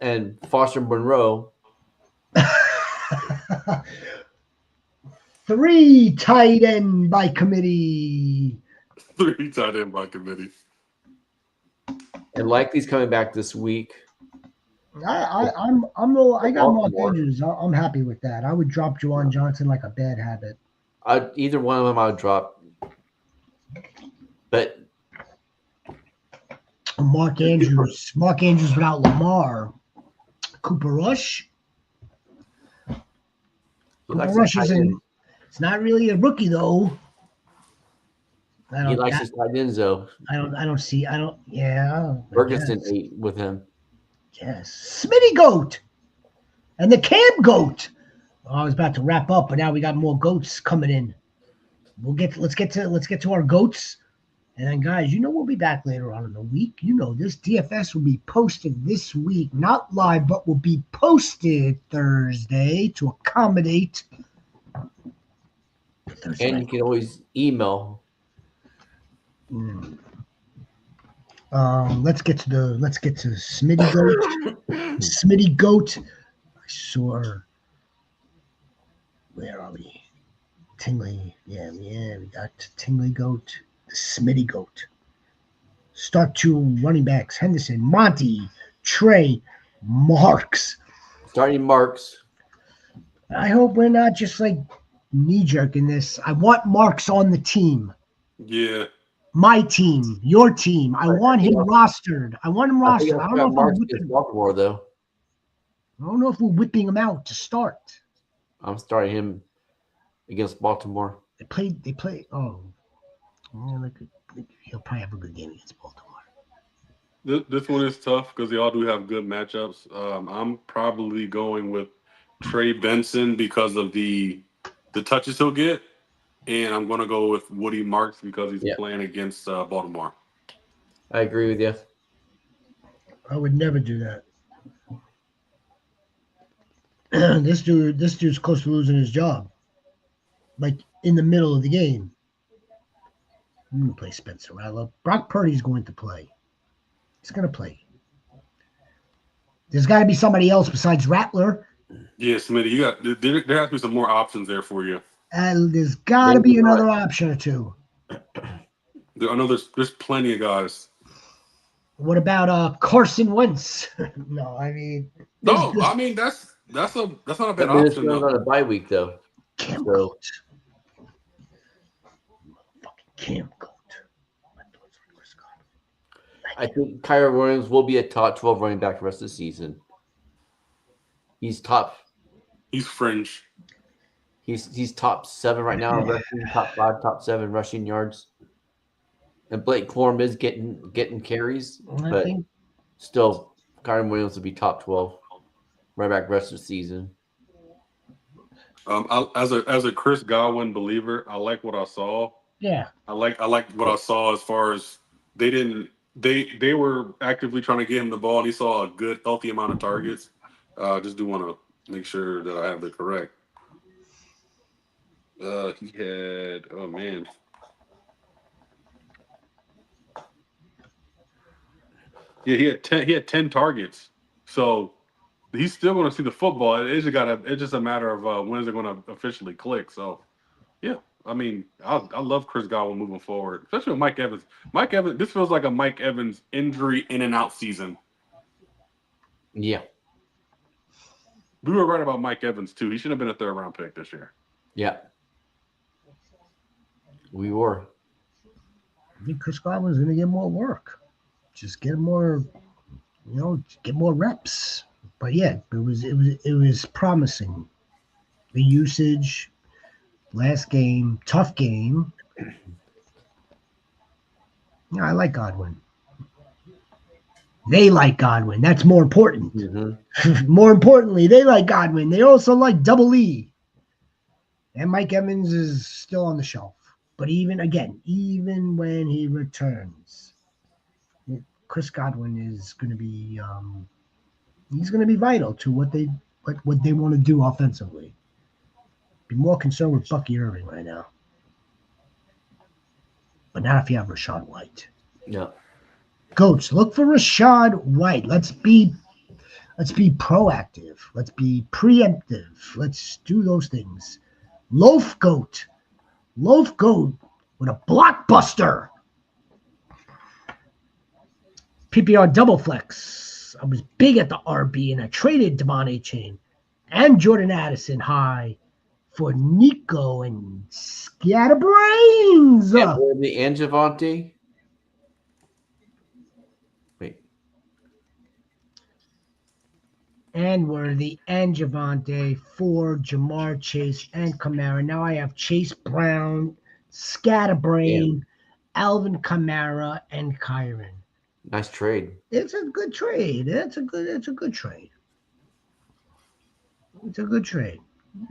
And Foster Monroe. 3 tight end by committee. 3 tight end by committee. And Likely's coming back this week. I got Mark Andrews. I'm happy with that. I would drop Juwan Johnson like a bad habit. Either one of them I would drop. But Mark Andrews without Lamar. Cooper Rush. Cooper Rush isn't. It's not really a rookie though. He likes his tight ends though. Ferguson ate with him. Yes. Smitty Goat. And the Cam Goat. Oh, I was about to wrap up, but now we got more goats coming in. Let's get to our goats. And then guys, we'll be back later on in the week. This DFS will be posted this week, not live, but will be posted Thursday to accommodate. And you can always email. Let's get to Smitty Goat. Smitty Goat. I saw. Where are we? Tingley. Yeah, we got Tingley Goat. The Smitty Goat. Start 2 running backs: Henderson, Monty, Trey, Marks. Starting Marks. I hope we're not just like knee-jerking this. I want Marks on the team. Yeah. My team, your team. I want him rostered. I want him rostered. I don't know if Marks against Baltimore though. I don't know if we're whipping him out to start. I'm starting him against Baltimore. They play. Oh, he'll probably have a good game against Baltimore. This one is tough because they all do have good matchups. I'm probably going with Trey Benson because of the touches he'll get, and I'm going to go with Woody Marks because he's playing against Baltimore. I agree with you. I would never do that. This dude's close to losing his job. Like in the middle of the game. I'm going to play Spencer Rattler. Brock Purdy's going to play. He's going to play. There's got to be somebody else besides Rattler. Yeah, Smitty, there has to be some more options there for you. And there's got to be another option or two. I know there's plenty of guys. What about Carson Wentz? No, I mean. I mean that's not a bad It's option. going on a bye week though. Cam Goat. Camp Goat. I think Kyrie Williams will be a top 12 running back the rest of the season. He's top. He's fringe. He's top 7 right now in rushing, top 5, top 7 rushing yards. And Blake Corum is getting carries, but still, Kyrie Williams will be top 12 right back the rest of the season. As a Chris Godwin believer, I like what I saw. Yeah, I like what I saw as far as they were actively trying to get him the ball, and he saw a good healthy amount of targets. Just do want to make sure that I have it correct. He had yeah, he had 10 targets. So he's still going to see the football. It's just a matter of when is it going to officially click. So yeah, I mean, I love Chris Godwin moving forward, especially with Mike Evans. Mike Evans, this feels like a Mike Evans injury in and out season. Yeah. We were right about Mike Evans too. He should have been a 3rd round pick this year. Yeah. We were. I think Chris Godwin's going to get more work. Just get more, get more reps. But yeah, it was promising. The usage, last game, tough game. Yeah, I like Godwin. They like Godwin. That's more important. Mm-hmm. More importantly, they like Godwin. They also like Double E. And Mike Evans is still on the shelf. But even when he returns, Chris Godwin is going to be he's going to be vital to what they want to do offensively. Be more concerned with Bucky Irving right now. But not if you have Rashad White. Yeah. Goats, look for Rashad White. Let's be proactive. Let's be preemptive. Let's do those things. Loaf Goat with a blockbuster. PPR double flex. I was big at the RB and I traded Devon A-Chain and Jordan Addison high for Nico and Scatterbrains. And the Javonte. Wait. And Worthy and Javonte for Jamar Chase and Kamara. Now I have Chase Brown, Scatterbrain, Alvin Kamara, and Kyron. Nice trade. It's a good trade. It's a good trade. It's a good trade.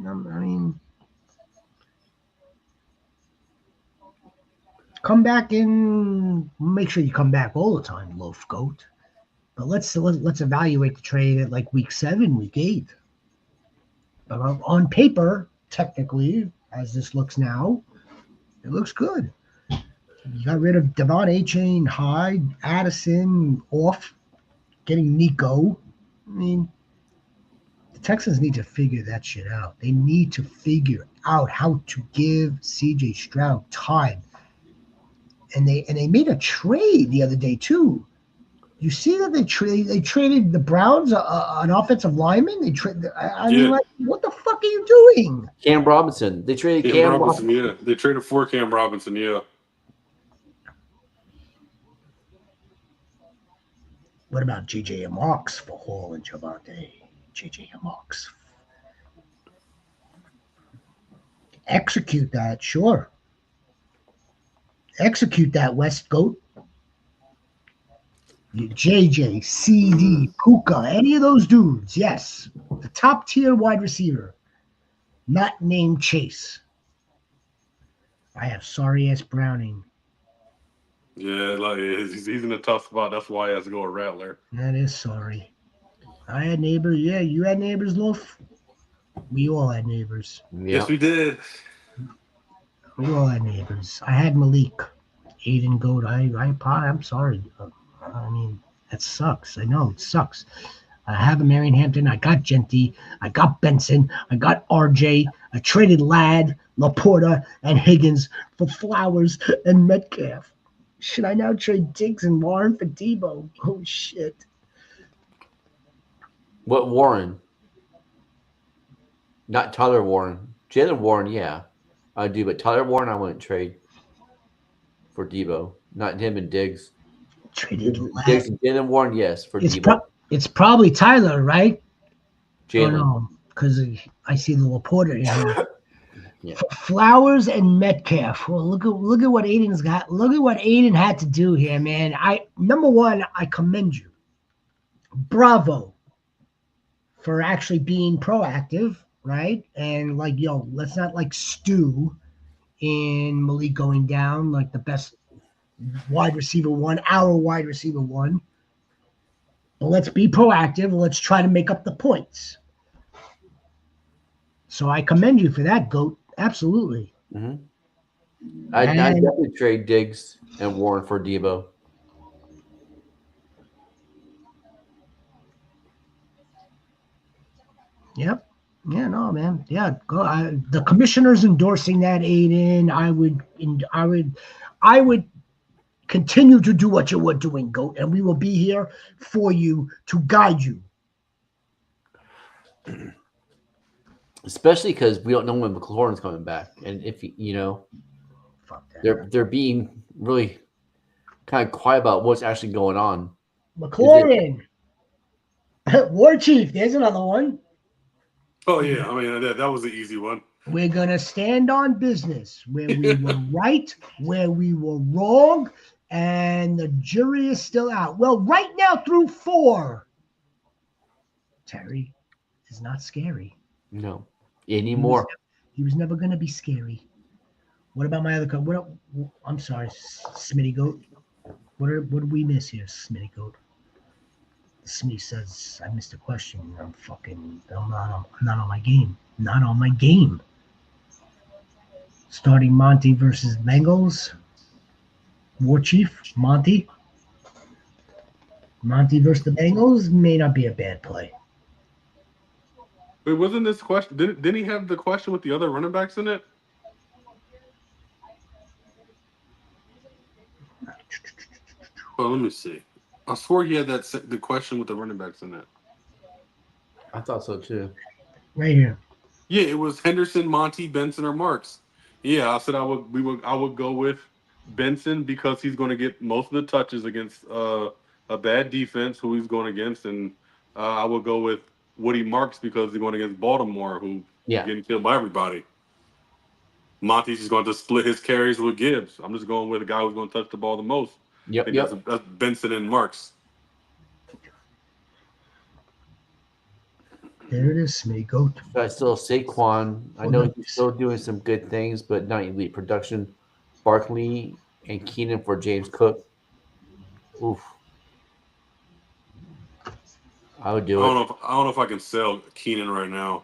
I mean, come back and make sure you come back all the time, Loaf Goat. But let's evaluate the trade at like week 7, week 8. But on paper, technically, as this looks now, it looks good. You got rid of Devon A-Chain, Hyde, Addison off, getting Nico. I mean, the Texans need to figure that shit out. They need to figure out how to give CJ Stroud time. And they made a trade the other day too. You see that they traded the Browns an offensive lineman. I mean, like, what the fuck are you doing? Cam Robinson. They traded Cam Robinson. Yeah, they traded for Cam Robinson. Yeah. What about J.J. Amox for Hall and Javonte? J.J. Amox. Execute that, sure. Execute that, West Goat. JJ, CD, Puka, any of those dudes, yes. The top tier wide receiver, not named Chase. I have sorry-ass Browning. Yeah, like he's in a tough spot. That's why he has to go a Rattler. That is sorry. I had neighbors. Yeah, you had neighbors, Loaf. We all had neighbors. Yep. Yes, we did. We all had neighbors. I had Malik, Aiden Goat. I'm sorry. I mean, that sucks. I know it sucks. I have a Marion Hampton. I got Genty. I got Benson. I got RJ. I traded Ladd, Laporta, and Higgins for Flowers and Metcalf. Should I now trade Diggs and Warren for Debo? Oh, shit. What Warren? Not Tyler Warren. Jalen Warren, yeah. I do, but Tyler Warren I wouldn't trade. for Debo, not him and Diggs. Traded Diggs and Warren, yes, for it's Debo. it's probably Tyler, right? Jalen. No, because I see the Laporta in here. Yeah. Flowers and Metcalf. Well, look at what Aiden's got. Look at what Aiden had to do here, man. Number one, I commend you. Bravo for actually being proactive, right? And like, let's not like stew in Malik going down like the best wide receiver one, our wide receiver one. But let's be proactive. Let's try to make up the points. So I commend you for that, GOAT. Absolutely. Mm-hmm. I definitely trade Diggs and Warren for Debo. Yep. Yeah, no, man. Yeah, go. The commissioner's endorsing that, Aiden. I would continue to do what you were doing, GOAT, and we will be here for you to guide you. Especially because we don't know when McLaurin's coming back, and if they're being really kind of quiet about what's actually going on. McLaurin, War Chief. There's another one. Oh yeah, I mean that was the easy one. We're gonna stand on business where we were right, where we were wrong, and the jury is still out. Well, right now through 4, Terry is not scary. No, anymore. He was never gonna be scary. What about my other code? I'm sorry, Smitty Goat. What did we miss here, Smitty Goat? Smitty says I missed a question. I'm not on my game. Not on my game. Starting Monty versus Bengals. War Chief, Monty. Monty versus the Bengals may not be a bad play. Wait, wasn't this question? Didn't he have the question with the other running backs in it? Well, let me see. I swore he had the question with the running backs in it. I thought so too. Right here. Yeah, it was Henderson, Monty, Benson, or Marks. Yeah, I said I would go with Benson because he's going to get most of the touches against a bad defense who he's going against, and I would go with Woody Marks because he's going against Baltimore, who getting killed by everybody. Monty's just going to split his carries with Gibbs. I'm just going with the guy who's going to touch the ball the most. Yep. That's Benson and Marks. There it is, Smitty Goat. I still Saquon. I know he's still doing some good things, but not elite production. Barkley and Keenan for James Cook. Oof. I would do it. I don't know if I can sell Keenan right now.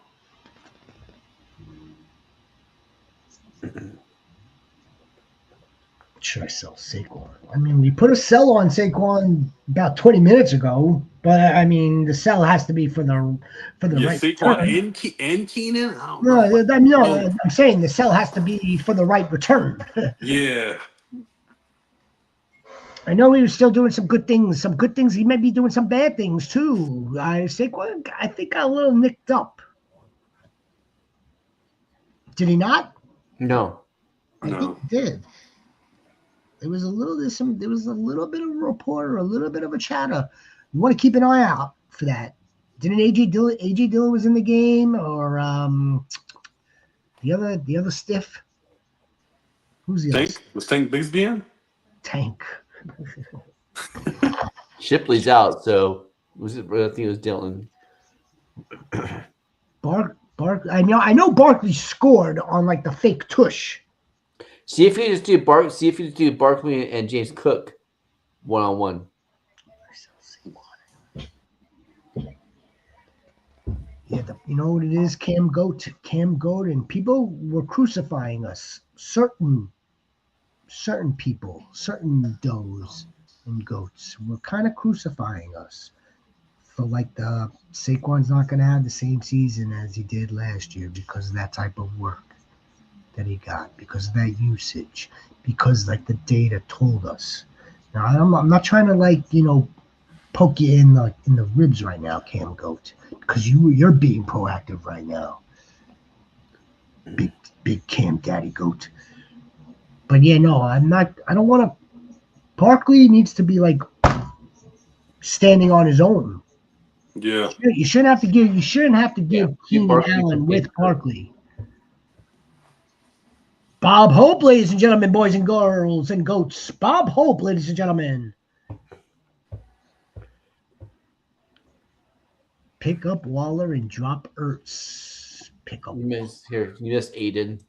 Should I sell Saquon? I mean, we put a sell on Saquon about 20 minutes ago, but I mean, the sell has to be for the right Saquon return. and Keenan? No, I'm saying the sell has to be for the right return. Yeah. I know he was still doing some good things. He may be doing some bad things too. Saquon, I think, got a little nicked up. Did he not? No. I think he did. There was a little bit of a report or a little bit of a chatter. You want to keep an eye out for that. Didn't AJ Dillon was in the game, or the other stiff? Who's the Tank? Was Tank Bigsby in? Tank. Shipley's out, so I think it was Dillon. I know Barkley scored on like the fake tush. See if you just do Barkley and James Cook 1-on-1. Yeah, you know what it is, Cam Goat, and people were crucifying us. Certain people, certain does and goats were kind of crucifying us for like the Saquon's not going to have the same season as he did last year because of that type of work that he got, because of that usage, because like the data told us. Now I'm not trying to poke you in the ribs right now, Cam Goat, because you're being proactive right now. Big Cam Daddy Goat. But yeah, no, I'm not. I don't want to. Barkley needs to be like standing on his own. Yeah. You shouldn't have to give. You shouldn't have to Yeah, give give Keenan Barkley Allen some with game. Barkley. Bob Hope, ladies and gentlemen, boys and girls and goats. Bob Hope, ladies and gentlemen. Pick up Waller and drop Ertz. Pick up. You missed Aiden.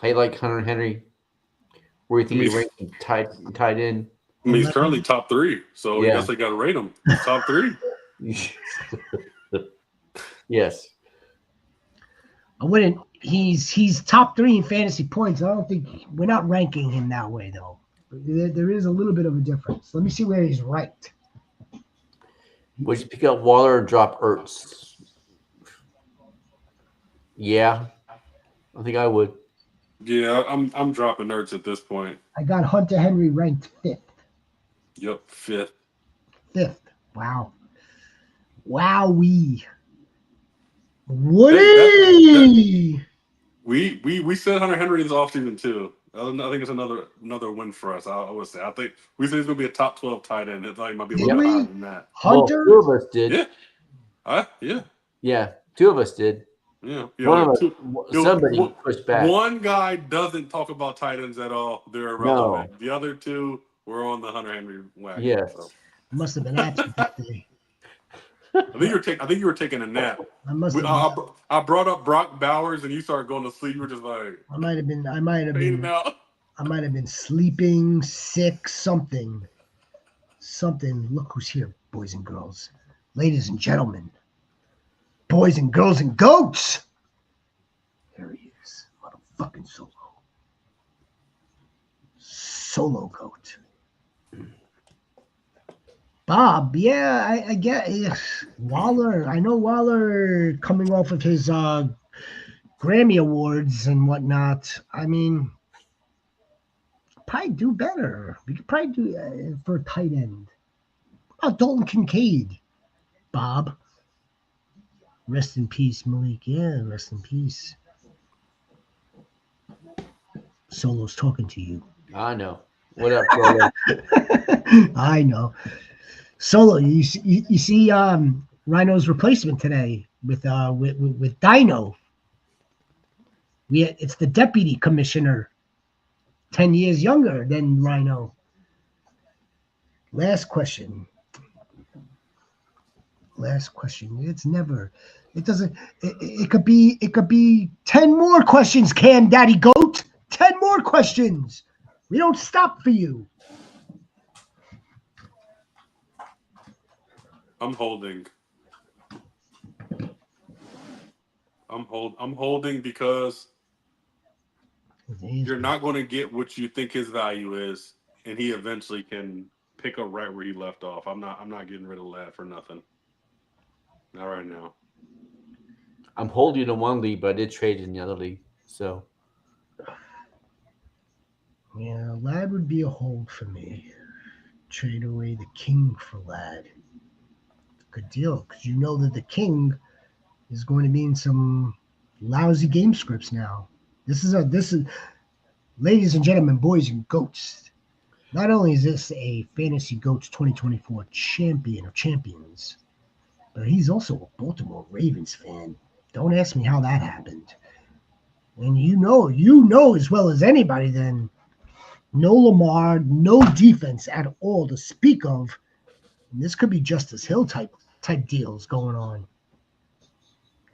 Hey, like Hunter Henry. Where you think he ranked him tied in? I mean, he's currently top 3, so I Yeah. guess they got to rate him. He's top 3. Yes. I wouldn't. He's top 3 in fantasy points. I don't think we're not ranking him that way though. There is a little bit of a difference. Let me see where he's ranked. Would you pick up Waller or drop Ertz? Yeah, I think I would. Yeah, I'm dropping Ertz at this point. I got Hunter Henry ranked 5th. Yep, 5th. 5th. Wow. Wowee. Woody. We said Hunter Henry is offseason too. I think it's another win for us. I would say. I think we said he's going to be a top 12 tight end. I thought he might be a little higher than that. Hunter. Well, 2 of us did. Yeah. Yeah. Yeah, 2 of us did. Yeah. One of us, somebody pushed back. One guy doesn't talk about tight ends at all. They're irrelevant. No. The other 2 were on the Hunter Henry wagon. Yes. So. Must have been absent that day. I think you were taking a nap. I brought up Brock Bowers and you started going to sleep. You were just like I might have been sleeping, sick, something. Look who's here, boys and girls. Ladies and gentlemen. Boys and girls and goats. There he is. Motherfucking Solo. Solo goat. Bob, yeah, I get Waller. I know Waller coming off of his Grammy Awards and whatnot. I mean, probably do better. We could probably do for a tight end. How about Dalton Kincaid, Bob? Rest in peace, Malik. Yeah, rest in peace. Solo's talking to you. I know. What up, Solo? I know. Solo, you see Rhino's replacement today with Dino. It's the deputy commissioner, 10 years younger than Rhino. Last question. It could be 10 more questions, Cam Daddy Goat. 10 more questions. We don't stop for you. I'm holding. I'm holding because you're not going to get what you think his value is, and he eventually can pick up right where he left off. I'm not getting rid of Lad for nothing. Not right now. I'm holding in one league, but I did trade in the other league. So yeah, Lad would be a hold for me. Trade away the king for Lad. Good deal, because you know that the king is going to be in some lousy game scripts now. This is ladies and gentlemen, boys and goats. Not only is this a Fantasy Goats 2024 champion of champions, but he's also a Baltimore Ravens fan. Don't ask me how that happened. And you know as well as anybody then, no Lamar, no defense at all to speak of. And this could be Justice Hill type deals going on.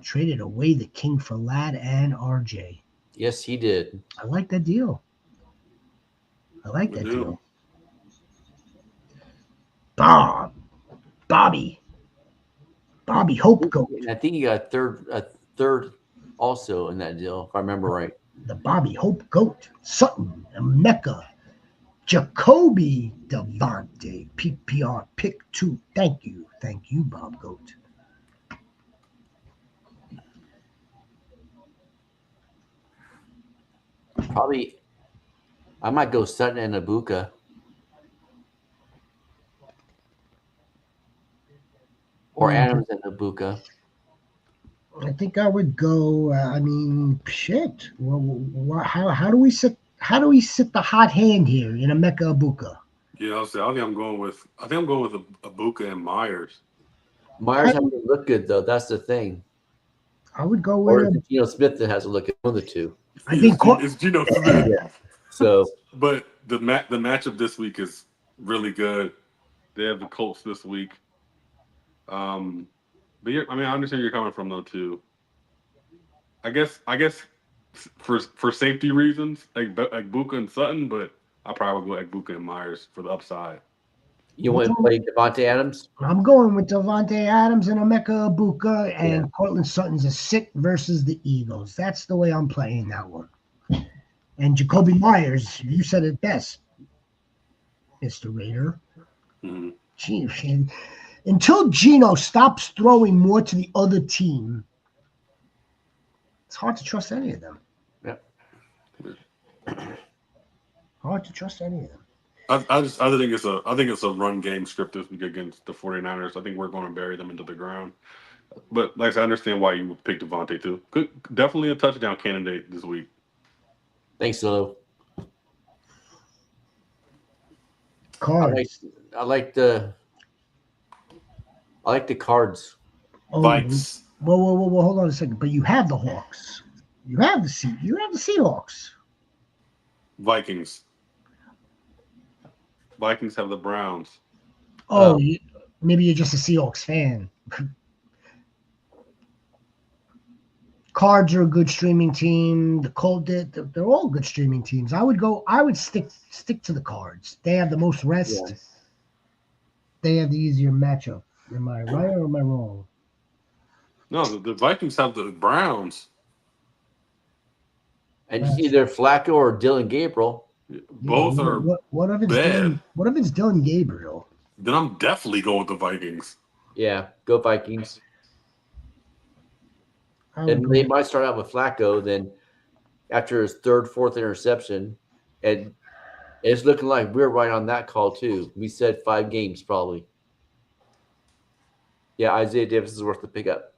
Traded away the king for Lad and RJ. yes, he did. I like that deal. Deal. Bobby Hope Goat. I think he got a third also in that deal, if I remember right. The Bobby Hope Goat. Sutton, Mecca, Jacoby Devontae, PPR pick 2. Thank you, Bob Goat. Probably, I might go Sutton and Ibuka. Or Adams and Ibuka. I think I would go. I mean, shit. How do we sit? How do we sit the hot hand here in a Mecca Abuka? Yeah, I think I'm going with Abuka and Myers. Myers hasn't looked good though. That's the thing. I would go Or with. is it Geno Smith that has to look at one of the two? I think. It's Geno Smith. Yeah. So But the matchup this week is really good. They have the Colts this week. But I mean, I understand where you're coming from though too. I guess for safety reasons, like Buka and Sutton, but I probably would go like Buka and Myers for the upside. you want to play Devontae Adams? I'm going with Devontae Adams and Emeka Abuka, and Yeah. Cortland Sutton's a sit versus the Eagles. That's the way I'm playing that one. And Jacoby Myers, you said it best, Mr. Raider. Mm-hmm. Gee, until Geno stops throwing more to the other team, it's hard to trust any of them. Yep. Hard to trust any of them. I think it's a run game script this week against the 49ers. I think we're going to bury them into the ground. But like I said, I understand why you would pick Devontae too. Definitely a touchdown candidate this week. Thanks, Lilo. Cards. I like the cards. Oh, Vikes. whoa, hold on a second. But you have the Hawks. You have the Seahawks. Vikings. Vikings have the Browns. Oh, maybe you're just a Seahawks fan. Cards are a good streaming team. The Colt, they're all good streaming teams. I would stick to the Cards. They have the most rest. Yeah. They have the easier matchup. Am I right or am I wrong? No, the Vikings have the Browns. And either Flacco or Dylan Gabriel. Both are What if it's bad. What if it's Dylan Gabriel? Then I'm definitely going with the Vikings. Yeah, go Vikings. I would And go- they might start out with Flacco, then after his third, fourth interception, and it's looking like we're right on that call too. We said 5 games probably. Yeah, Isaiah Davis is worth the pickup.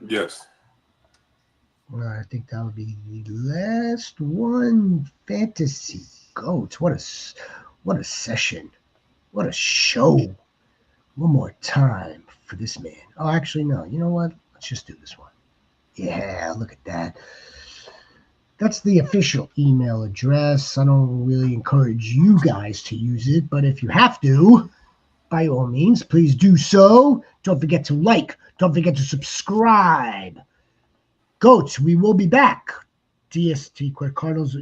Yes. I think that would be the last one. Fantasy Goats. What a session. What a show. One more time for this man. Oh, actually, no. You know what? Let's just do this one. Yeah, look at that. That's the official email address. I don't really encourage you guys to use it, but if you have to, by all means, please do so. Don't forget to like. Don't forget to subscribe. Goats, we will be back. DST Cardinals.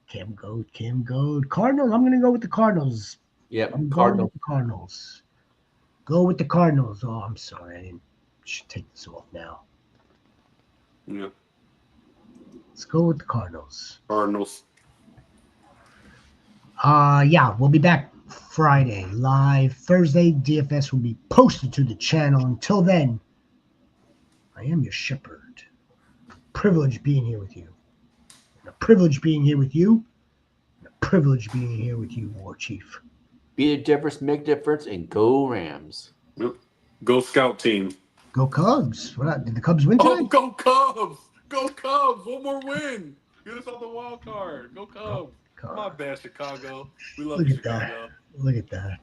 Cam Goat. Cardinals. I'm going to go with the Cardinals. Yep, I'm going Cardinal. with the Cardinals. Go with the Cardinals. Oh, I'm sorry. Should take this off now. Yeah. Let's go with the Cardinals. Cardinals. Yeah, we'll be back Friday live. Thursday, DFS will be posted to the channel. Until then, I am your shepherd. Privilege being here with you. And a privilege being here with you. And a privilege being here with you, War Chief. Be a difference, make a difference, and go Rams. Yep. Go Scout team. Go Cubs. Did the Cubs win tonight? Oh, go Cubs! Go Cubs! One more win. Get us on the wild card. Go Cubs. My bad, Chicago. We love Look you, at that. Chicago. Look at that.